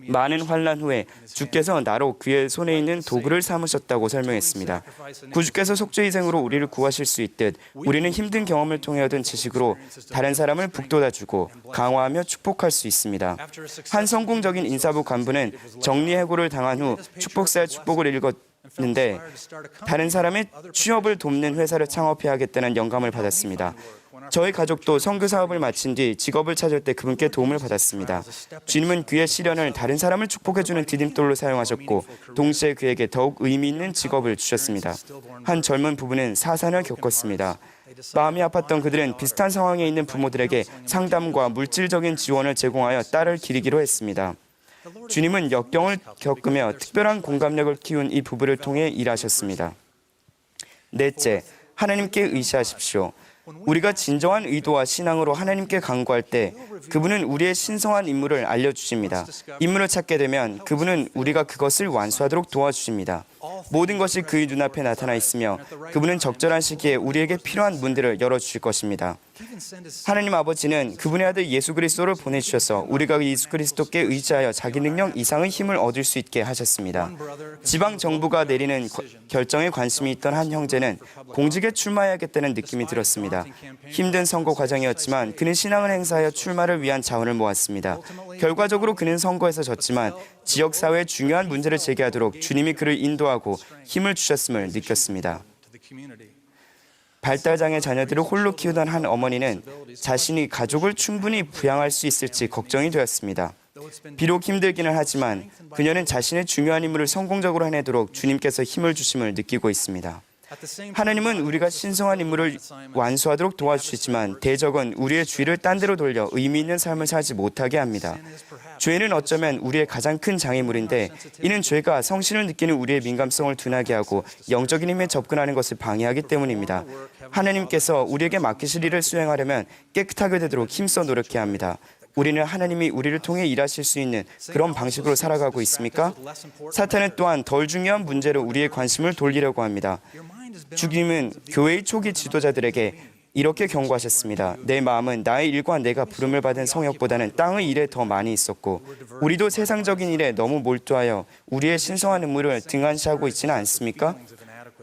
많은 환난 후에 주께서 나로 그의 손에 있는 도구를 삼으셨다고 설명했습니다. 구주께서 속죄희생으로 우리를 구하실 수 있듯 우리는 힘든 경험을 통해 얻은 지식으로 다른 사람을 북돋아주고 강화하며 축복할 수 있습니다. 한 성공적인 인사부 간부는 정리해고를 당한 후 축복사의 축복을 읽었는데 다른 사람의 취업을 돕는 회사를 창업해야겠다는 영감을 받았습니다. 저희 가족도 선교 사업을 마친 뒤 직업을 찾을 때 그분께 도움을 받았습니다. 주님은 그의 시련을 다른 사람을 축복해주는 디딤돌로 사용하셨고 동시에 그에게 더욱 의미 있는 직업을 주셨습니다. 한 젊은 부부는 사산을 겪었습니다. 마음이 아팠던 그들은 비슷한 상황에 있는 부모들에게 상담과 물질적인 지원을 제공하여 딸을 기리기로 했습니다. 주님은 역경을 겪으며 특별한 공감력을 키운 이 부부를 통해 일하셨습니다. 넷째, 하나님께 의지하십시오. 우리가 진정한 의도와 신앙으로 하나님께 간구할 때 그분은 우리의 신성한 임무를 알려주십니다. 임무를 찾게 되면 그분은 우리가 그것을 완수하도록 도와주십니다. 모든 것이 그의 눈앞에 나타나 있으며 그분은 적절한 시기에 우리에게 필요한 문들을 열어주실 것입니다. 하나님 아버지는 그분의 아들 예수 그리스도를 보내주셔서 우리가 예수 그리스도께 의지하여 자기 능력 이상의 힘을 얻을 수 있게 하셨습니다. 지방 정부가 내리는 결정에 관심이 있던 한 형제는 공직에 출마해야겠다는 느낌이 들었습니다. 힘든 선거 과정이었지만 그는 신앙을 행사하여 출마를 위한 자원을 모았습니다. 결과적으로 그는 선거에서 졌지만 지역사회의 중요한 문제를 제기하도록 주님이 그를 인도하고 힘을 주셨음을 느꼈습니다. 발달장애 자녀들을 홀로 키우던 한 어머니는 자신이 가족을 충분히 부양할 수 있을지 걱정이 되었습니다. 비록 힘들기는 하지만 그녀는 자신의 중요한 임무를 성공적으로 해내도록 주님께서 힘을 주심을 느끼고 있습니다. 하나님은 우리가 신성한 임무를 완수하도록 도와주시지만 대적은 우리의 주의를 딴 데로 돌려 의미 있는 삶을 살지 못하게 합니다. 죄는 어쩌면 우리의 가장 큰 장애물인데 이는 죄가 성신을 느끼는 우리의 민감성을 둔하게 하고 영적인 힘에 접근하는 것을 방해하기 때문입니다. 하나님께서 우리에게 맡기실 일을 수행하려면 깨끗하게 되도록 힘써 노력해야 합니다. 우리는 하나님이 우리를 통해 일하실 수 있는 그런 방식으로 살아가고 있습니까? 사탄은 또한 덜 중요한 문제로 우리의 관심을 돌리려고 합니다. 주님은 교회의 초기 지도자들에게 이렇게 경고하셨습니다. 내 마음은 나의 일과 내가 부름을 받은 성역보다는 땅의 일에 더 많이 있었고 우리도 세상적인 일에 너무 몰두하여 우리의 신성한 의무를 등한시하고 있지는 않습니까?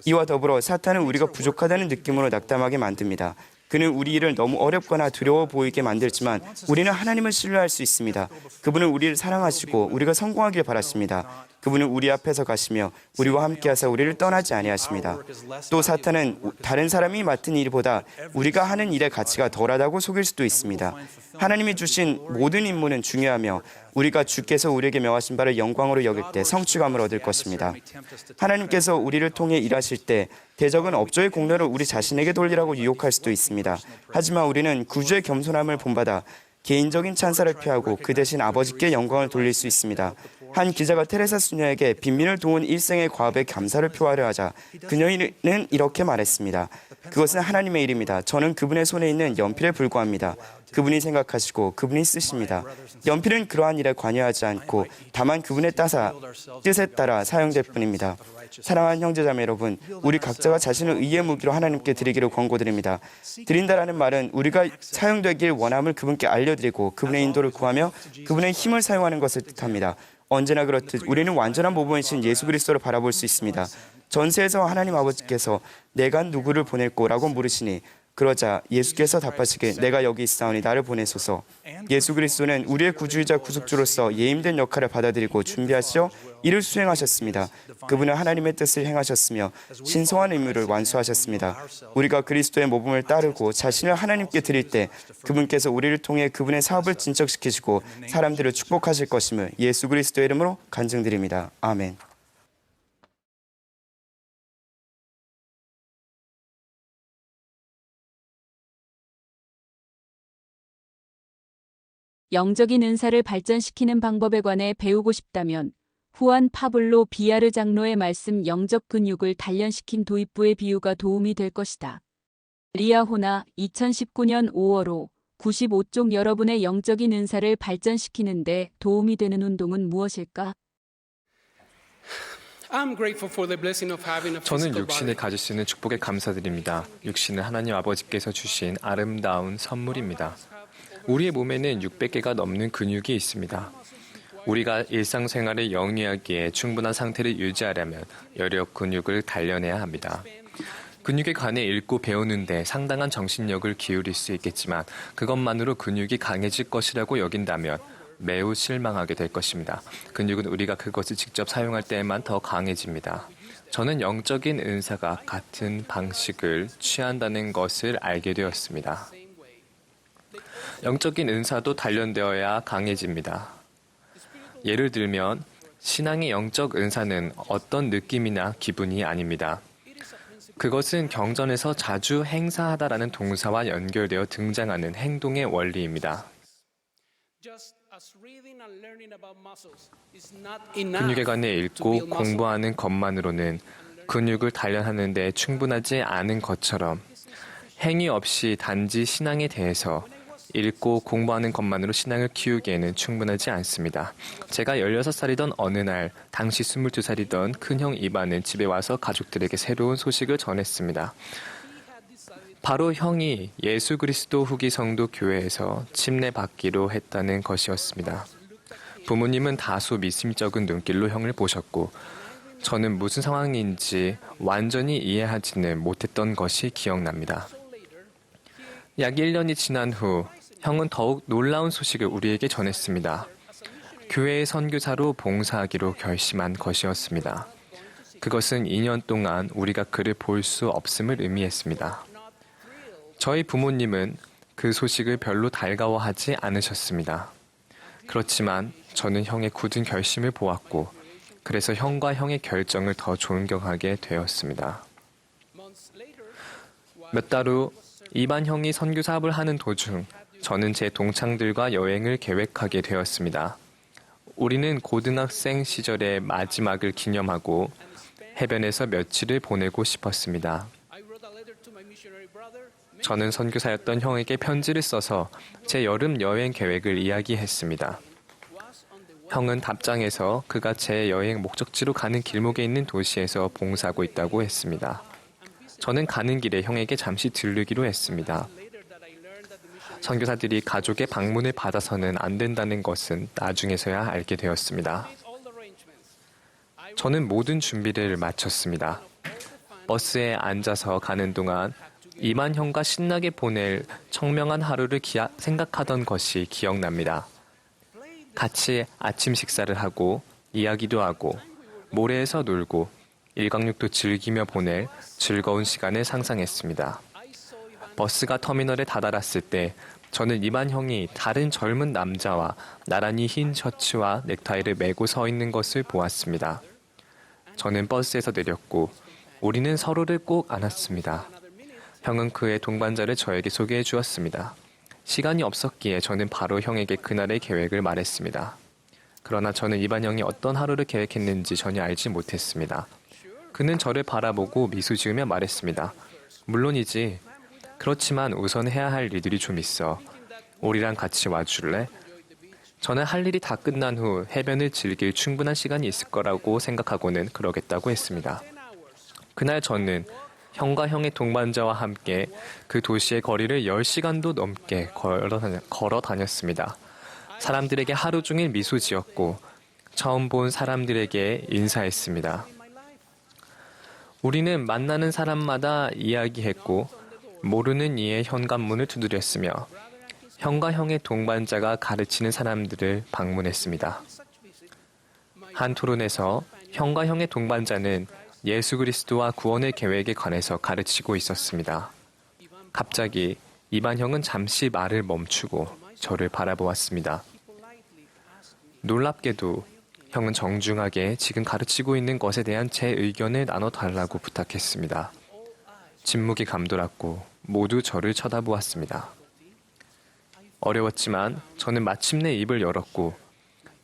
이와 더불어 사탄은 우리가 부족하다는 느낌으로 낙담하게 만듭니다. 그는 우리 일을 너무 어렵거나 두려워 보이게 만들지만 우리는 하나님을 신뢰할 수 있습니다. 그분은 우리를 사랑하시고 우리가 성공하길 바라십니다. 그분은 우리 앞에서 가시며 우리와 함께하사 우리를 떠나지 아니하십니다. 또 사탄은 다른 사람이 맡은 일보다 우리가 하는 일의 가치가 덜하다고 속일 수도 있습니다. 하나님이 주신 모든 임무는 중요하며 우리가 주께서 우리에게 명하신 바를 영광으로 여길 때 성취감을 얻을 것입니다. 하나님께서 우리를 통해 일하실 때 대적은 업적의 공로를 우리 자신에게 돌리라고 유혹할 수도 있습니다. 하지만 우리는 구주의 겸손함을 본받아 개인적인 찬사를 피하고 그 대신 아버지께 영광을 돌릴 수 있습니다. 한 기자가 테레사 수녀에게 빈민을 도운 일생의 과업에 감사를 표하려 하자 그녀는 이렇게 말했습니다. 그것은 하나님의 일입니다. 저는 그분의 손에 있는 연필에 불과합니다. 그분이 생각하시고 그분이 쓰십니다. 연필은 그러한 일에 관여하지 않고 다만 그분의 뜻에 따라 사용될 뿐입니다. 사랑하는 형제자매 여러분, 우리 각자가 자신을 의의 무기로 하나님께 드리기를 권고드립니다. 드린다라는 말은 우리가 사용되길 원함을 그분께 알려드리고 그분의 인도를 구하며 그분의 힘을 사용하는 것을 뜻합니다. 언제나 그렇듯 우리는 완전한 모범이신 예수 그리스도를 바라볼 수 있습니다. 전세에서 하나님 아버지께서 내가 누구를 보낼꼬라고 물으시니 그러자 예수께서 답하시길 내가 여기 있사오니 나를 보내소서. 예수 그리스도는 우리의 구주이자 구속주로서 예임된 역할을 받아들이고 준비하시어 이를 수행하셨습니다. 그분은 하나님의 뜻을 행하셨으며 신성한 의무를 완수하셨습니다. 우리가 그리스도의 모범을 따르고 자신을 하나님께 드릴 때 그분께서 우리를 통해 그분의 사업을 진척시키시고 사람들을 축복하실 것임을 예수 그리스도의 이름으로 간증드립니다. 아멘. 영적인 은사를 발전시키는 방법에 관해 배우고 싶다면 후안 파블로 비아르 장로의 말씀 영적 근육을 단련시킨 도입부의 비유가 도움이 될 것이다. 리아호나 2019년 5월호 95쪽 여러분의 영적인 은사를 발전시키는 데 도움이 되는 운동은 무엇일까? 저는 육신을 가질 수 있는 축복에 감사드립니다. 육신은 하나님 아버지께서 주신 아름다운 선물입니다. 우리의 몸에는 600개가 넘는 근육이 있습니다. 우리가 일상생활을 영위하기에 충분한 상태를 유지하려면 여력 근육을 단련해야 합니다. 근육에 관해 읽고 배우는데 상당한 정신력을 기울일 수 있겠지만 그것만으로 근육이 강해질 것이라고 여긴다면 매우 실망하게 될 것입니다. 근육은 우리가 그것을 직접 사용할 때에만 더 강해집니다. 저는 영적인 은사가 같은 방식을 취한다는 것을 알게 되었습니다. 영적인 은사도 단련되어야 강해집니다. 예를 들면 신앙의 영적 은사는 어떤 느낌이나 기분이 아닙니다. 그것은 경전에서 자주 행사하다라는 동사와 연결되어 등장하는 행동의 원리입니다. 근육에 관해 읽고 공부하는 것만으로는 근육을 단련하는 데 충분하지 않은 것처럼 행위 없이 단지 신앙에 대해서 읽고 공부하는 것만으로 신앙을 키우기에는 충분하지 않습니다. 제가 16살이던 어느 날 당시 22살이던 큰형 이반은 집에 와서 가족들에게 새로운 소식을 전했습니다. 바로 형이 예수 그리스도 후기 성도 교회에서 침례받기로 했다는 것이었습니다. 부모님은 다소 미심쩍은 눈길로 형을 보셨고 저는 무슨 상황인지 완전히 이해하지는 못했던 것이 기억납니다. 약 1년이 지난 후 형은 더욱 놀라운 소식을 우리에게 전했습니다. 교회의 선교사로 봉사하기로 결심한 것이었습니다. 그것은 2년 동안 우리가 그를 볼 수 없음을 의미했습니다. 저희 부모님은 그 소식을 별로 달가워하지 않으셨습니다. 그렇지만 저는 형의 굳은 결심을 보았고 그래서 형과 형의 결정을 더 존경하게 되었습니다. 몇 달 후 이반 형이 선교 사업을 하는 도중 저는 제 동창들과 여행을 계획하게 되었습니다. 우리는 고등학생 시절의 마지막을 기념하고 해변에서 며칠을 보내고 싶었습니다. 저는 선교사였던 형에게 편지를 써서 제 여름 여행 계획을 이야기했습니다. 형은 답장에서 그가 제 여행 목적지로 가는 길목에 있는 도시에서 봉사하고 있다고 했습니다. 저는 가는 길에 형에게 잠시 들르기로 했습니다. 선교사들이 가족의 방문을 받아서는 안 된다는 것은 나중에서야 알게 되었습니다. 저는 모든 준비를 마쳤습니다. 버스에 앉아서 가는 동안 이만 형과 신나게 보낼 청명한 하루를 생각하던 것이 기억납니다. 같이 아침 식사를 하고 이야기도 하고 모래에서 놀고 일광욕도 즐기며 보낼 즐거운 시간을 상상했습니다. 버스가 터미널에 다다랐을 때 저는 이만 형이 다른 젊은 남자와 나란히 흰 셔츠와 넥타이를 메고 서 있는 것을 보았습니다. 저는 버스에서 내렸고 우리는 서로를 꼭 안았습니다. 형은 그의 동반자를 저에게 소개해 주었습니다. 시간이 없었기에 저는 바로 형에게 그날의 계획을 말했습니다. 그러나 저는 이반 형이 어떤 하루를 계획했는지 전혀 알지 못했습니다. 그는 저를 바라보고 미소 지으며 말했습니다. 물론이지. 그렇지만 우선 해야 할 일들이 좀 있어. 우리랑 같이 와줄래? 저는 할 일이 다 끝난 후 해변을 즐길 충분한 시간이 있을 거라고 생각하고는 그러겠다고 했습니다. 그날 저는 형과 형의 동반자와 함께 그 도시의 거리를 10시간도 넘게 걸어 다녔습니다. 사람들에게 하루 종일 미소 지었고 처음 본 사람들에게 인사했습니다. 우리는 만나는 사람마다 이야기했고 모르는 이의 현관문을 두드렸으며 형과 형의 동반자가 가르치는 사람들을 방문했습니다. 한 토론에서 형과 형의 동반자는 예수 그리스도와 구원의 계획에 관해서 가르치고 있었습니다. 갑자기 이반 형은 잠시 말을 멈추고 저를 바라보았습니다. 놀랍게도 형은 정중하게 지금 가르치고 있는 것에 대한 제 의견을 나눠달라고 부탁했습니다. 침묵이 감돌았고 모두 저를 쳐다보았습니다. 어려웠지만 저는 마침내 입을 열었고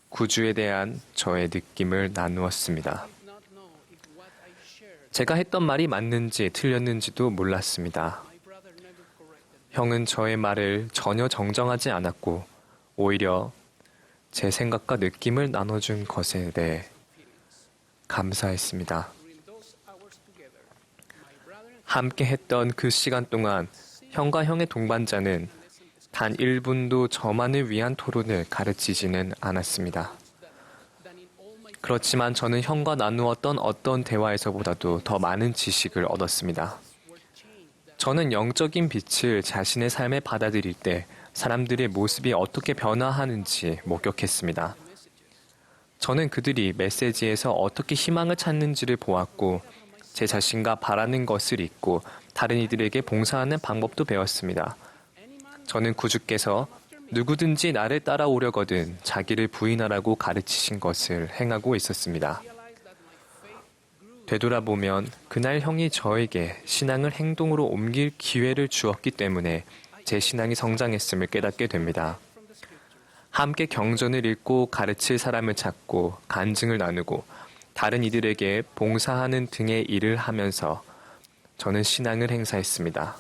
구주에 대한 저의 느낌을 나누었습니다. 제가 했던 말이 맞는지 틀렸는지도 몰랐습니다. 형은 저의 말을 전혀 정정하지 않았고 오히려 제 생각과 느낌을 나눠준 것에 대해 감사했습니다. 함께 했던 그 시간 동안 형과 형의 동반자는 단 1분도 저만을 위한 토론을 가르치지는 않았습니다. 그렇지만 저는 형과 나누었던 어떤 대화에서보다도 더 많은 지식을 얻었습니다. 저는 영적인 빛을 자신의 삶에 받아들일 때 사람들의 모습이 어떻게 변화하는지 목격했습니다. 저는 그들이 메시지에서 어떻게 희망을 찾는지를 보았고 제 자신과 바라는 것을 잊고 다른 이들에게 봉사하는 방법도 배웠습니다. 저는 구주께서 누구든지 나를 따라오려거든 자기를 부인하라고 가르치신 것을 행하고 있었습니다. 되돌아보면 그날 형이 저에게 신앙을 행동으로 옮길 기회를 주었기 때문에 제 신앙이 성장했음을 깨닫게 됩니다. 함께 경전을 읽고 가르칠 사람을 찾고 간증을 나누고 다른 이들에게 봉사하는 등의 일을 하면서 저는 신앙을 행사했습니다.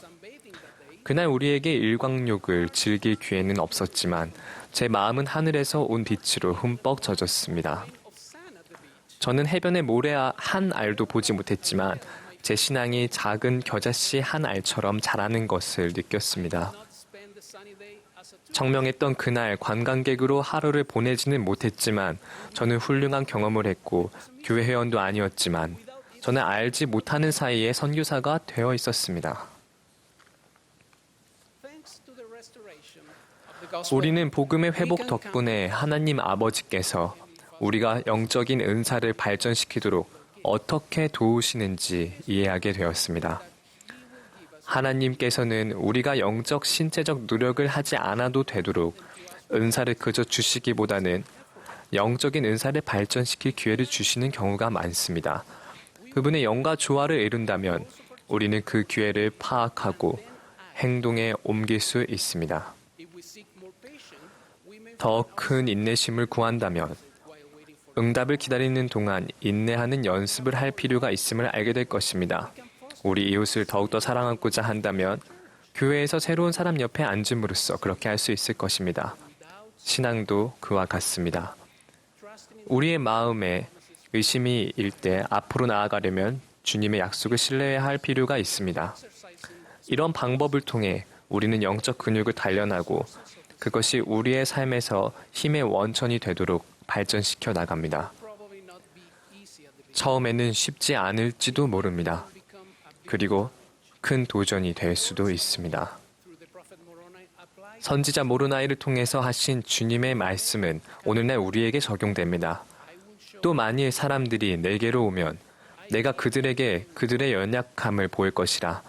그날 우리에게 일광욕을 즐길 기회는 없었지만 제 마음은 하늘에서 온 빛으로 흠뻑 젖었습니다. 저는 해변의 모래 한 알도 보지 못했지만 제 신앙이 작은 겨자씨 한 알처럼 자라는 것을 느꼈습니다. 청명했던 그날 관광객으로 하루를 보내지는 못했지만 저는 훌륭한 경험을 했고 교회 회원도 아니었지만 저는 알지 못하는 사이에 선교사가 되어 있었습니다. 우리는 복음의 회복 덕분에 하나님 아버지께서 우리가 영적인 은사를 발전시키도록 어떻게 도우시는지 이해하게 되었습니다. 하나님께서는 우리가 영적, 신체적 노력을 하지 않아도 되도록 은사를 그저 주시기보다는 영적인 은사를 발전시킬 기회를 주시는 경우가 많습니다. 그분의 영과 조화를 이룬다면 우리는 그 기회를 파악하고 행동에 옮길 수 있습니다. 더 큰 인내심을 구한다면 응답을 기다리는 동안 인내하는 연습을 할 필요가 있음을 알게 될 것입니다. 우리 이웃을 더욱더 사랑하고자 한다면 교회에서 새로운 사람 옆에 앉음으로써 그렇게 할 수 있을 것입니다. 신앙도 그와 같습니다. 우리의 마음에 의심이 일 때 앞으로 나아가려면 주님의 약속을 신뢰해야 할 필요가 있습니다. 이런 방법을 통해 우리는 영적 근육을 단련하고 그것이 우리의 삶에서 힘의 원천이 되도록 발전시켜 나갑니다. 처음에는 쉽지 않을지도 모릅니다. 그리고 큰 도전이 될 수도 있습니다. 선지자 모로나이를 통해서 하신 주님의 말씀은 오늘날 우리에게 적용됩니다. 또 만일 사람들이 내게로 오면 내가 그들에게 그들의 연약함을 보일 것이라.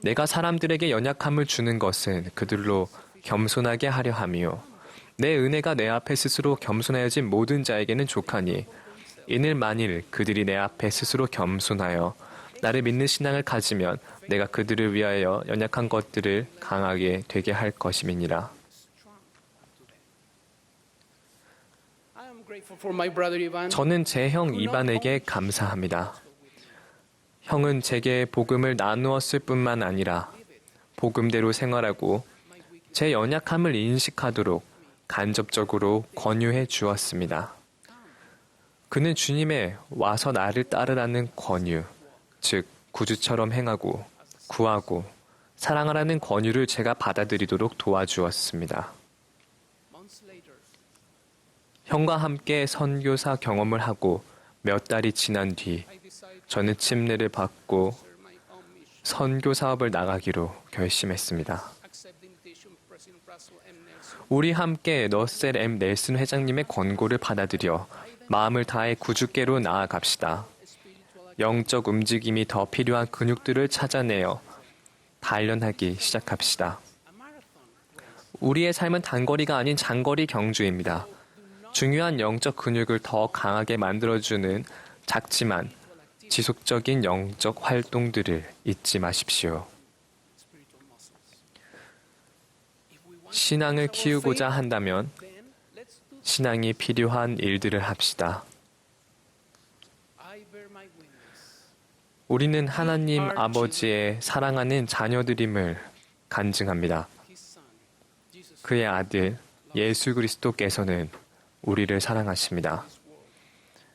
내가 사람들에게 연약함을 주는 것은 그들로 겸손하게 하려 함이요. 내 은혜가 내 앞에 스스로 겸손하여진 모든 자에게는 족하니 이는 만일 그들이 내 앞에 스스로 겸손하여 나를 믿는 신앙을 가지면 내가 그들을 위하여 연약한 것들을 강하게 되게 할 것임이니라. 저는 제 형 이반에게 감사합니다. 형은 제게 복음을 나누었을 뿐만 아니라 복음대로 생활하고 제 연약함을 인식하도록 간접적으로 권유해 주었습니다. 그는 주님의 와서 나를 따르라는 권유, 즉 구주처럼 행하고 구하고 사랑하라는 권유를 제가 받아들이도록 도와주었습니다. 형과 함께 선교사 경험을 하고 몇 달이 지난 뒤 저는 침례를 받고 선교 사업을 나가기로 결심했습니다. 우리 함께 러셀 M. 넬슨 회장님의 권고를 받아들여 마음을 다해 구주께로 나아갑시다. 영적 움직임이 더 필요한 근육들을 찾아내어 단련하기 시작합시다. 우리의 삶은 단거리가 아닌 장거리 경주입니다. 중요한 영적 근육을 더 강하게 만들어주는 작지만 지속적인 영적 활동들을 잊지 마십시오. 신앙을 키우고자 한다면 신앙이 필요한 일들을 합시다. 우리는 하나님 아버지의 사랑하는 자녀들임을 간증합니다. 그의 아들 예수 그리스도께서는 우리를 사랑하십니다.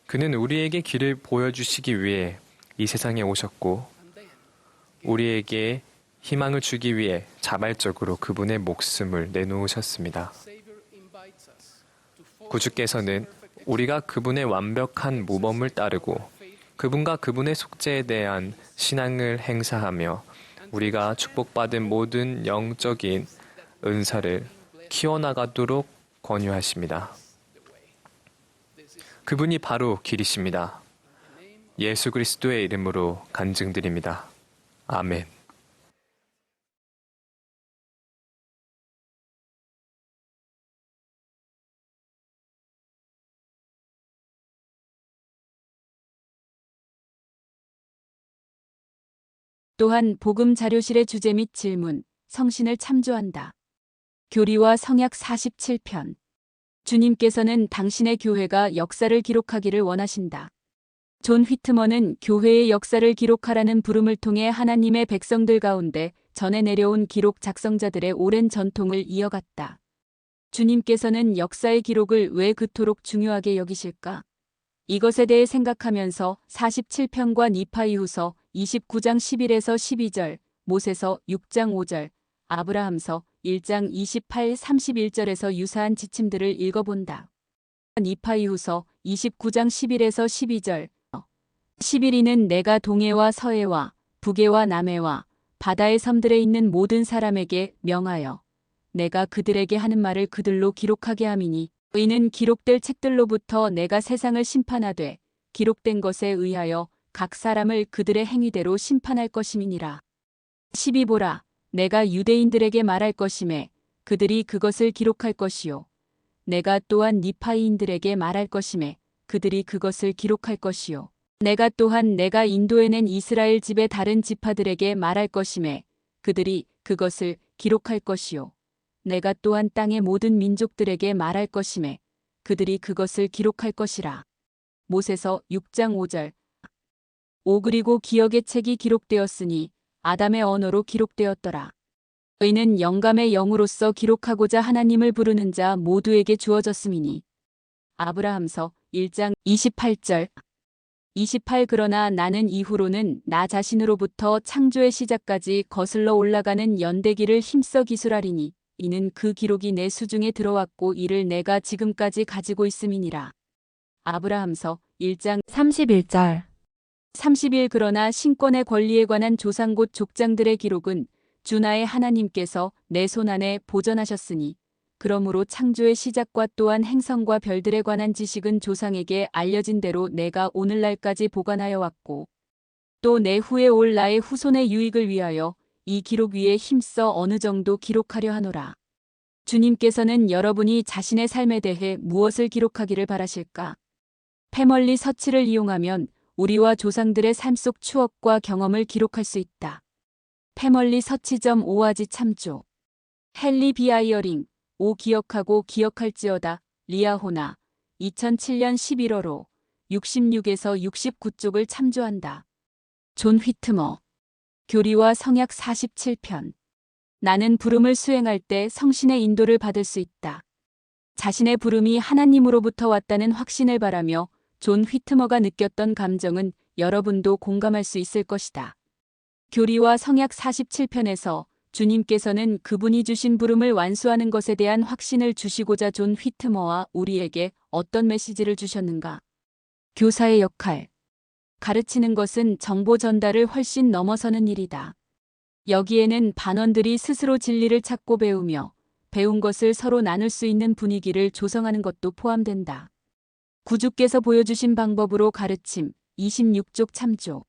그는 우리에게 길을 보여주시기 위해 이 세상에 오셨고 우리에게 희망을 주기 위해 자발적으로 그분의 목숨을 내놓으셨습니다. 구주께서는 우리가 그분의 완벽한 모범을 따르고 그분과 그분의 속죄에 대한 신앙을 행사하며 우리가 축복받은 모든 영적인 은사를 키워나가도록 권유하십니다. 그분이 바로 길이십니다. 예수 그리스도의 이름으로 간증드립니다. 아멘. 또한 복음 자료실의 주제 및 질문, 성신을 참조한다. 교리와 성약 47편. 주님께서는 당신의 교회가 역사를 기록하기를 원하신다. 존 휘트머는 교회의 역사를 기록하라는 부름을 통해 하나님의 백성들 가운데 전해 내려온 기록 작성자들의 오랜 전통을 이어갔다. 주님께서는 역사의 기록을 왜 그토록 중요하게 여기실까? 이것에 대해 생각하면서 47편과 니파이후서 29장 11에서 12절, 모세서 6장 5절, 아브라함서 1장 28, 31절에서 유사한 지침들을 읽어본다. 니파이후서 29장 11에서 12절 11이는 내가 동해와 서해와 북해와 남해와 바다의 섬들에 있는 모든 사람에게 명하여 내가 그들에게 하는 말을 그들로 기록하게 함이니 이는 기록될 책들로부터 내가 세상을 심판하되 기록된 것에 의하여 각 사람을 그들의 행위대로 심판할 것임이니라. 12보라 내가 유대인들에게 말할 것임에 그들이 그것을 기록할 것이요 내가 또한 니파이인들에게 말할 것임에 그들이 그것을 기록할 것이요 내가 또한 내가 인도해낸 이스라엘 집의 다른 지파들에게 말할 것임에 그들이 그것을 기록할 것이요 내가 또한 땅의 모든 민족들에게 말할 것임에 그들이 그것을 기록할 것이라. 모세서 6장 5절 5 그리고 기억의 책이 기록되었으니 아담의 언어로 기록되었더라. 의는 영감의 영으로서 기록하고자 하나님을 부르는 자 모두에게 주어졌음이니. 아브라함서 1장 28절 28 그러나 나는 이후로는 나 자신으로부터 창조의 시작까지 거슬러 올라가는 연대기를 힘써 기술하리니 이는 그 기록이 내 수중에 들어왔고 이를 내가 지금까지 가지고 있음이니라. 아브라함서 1장 31절 31 그러나 신권의 권리에 관한 조상 곧 족장들의 기록은 주 나의 하나님께서 내 손안에 보전하셨으니 그러므로 창조의 시작과 또한 행성과 별들에 관한 지식은 조상에게 알려진 대로 내가 오늘날까지 보관하여 왔고 또 내 후에 올 나의 후손의 유익을 위하여 이 기록 위에 힘써 어느 정도 기록하려 하노라. 주님께서는 여러분이 자신의 삶에 대해 무엇을 기록하기를 바라실까? 패멀리 서치를 이용하면 우리와 조상들의 삶 속 추억과 경험을 기록할 수 있다. 패멀리 서치.점 오아지 참조. 헨리 비아이어링 5 기억하고 기억할지어다. 리아호나 2007년 11월호 66에서 69쪽을 참조한다. 존 휘트머 교리와 성약 47편 나는 부름을 수행할 때 성신의 인도를 받을 수 있다. 자신의 부름이 하나님으로부터 왔다는 확신을 바라며 존 휘트머가 느꼈던 감정은 여러분도 공감할 수 있을 것이다. 교리와 성약 47편에서 주님께서는 그분이 주신 부름을 완수하는 것에 대한 확신을 주시고자 존 휘트머와 우리에게 어떤 메시지를 주셨는가? 교사의 역할. 가르치는 것은 정보 전달을 훨씬 넘어서는 일이다. 여기에는 반원들이 스스로 진리를 찾고 배우며 배운 것을 서로 나눌 수 있는 분위기를 조성하는 것도 포함된다. 구주께서 보여주신 방법으로 가르침 26쪽 참조.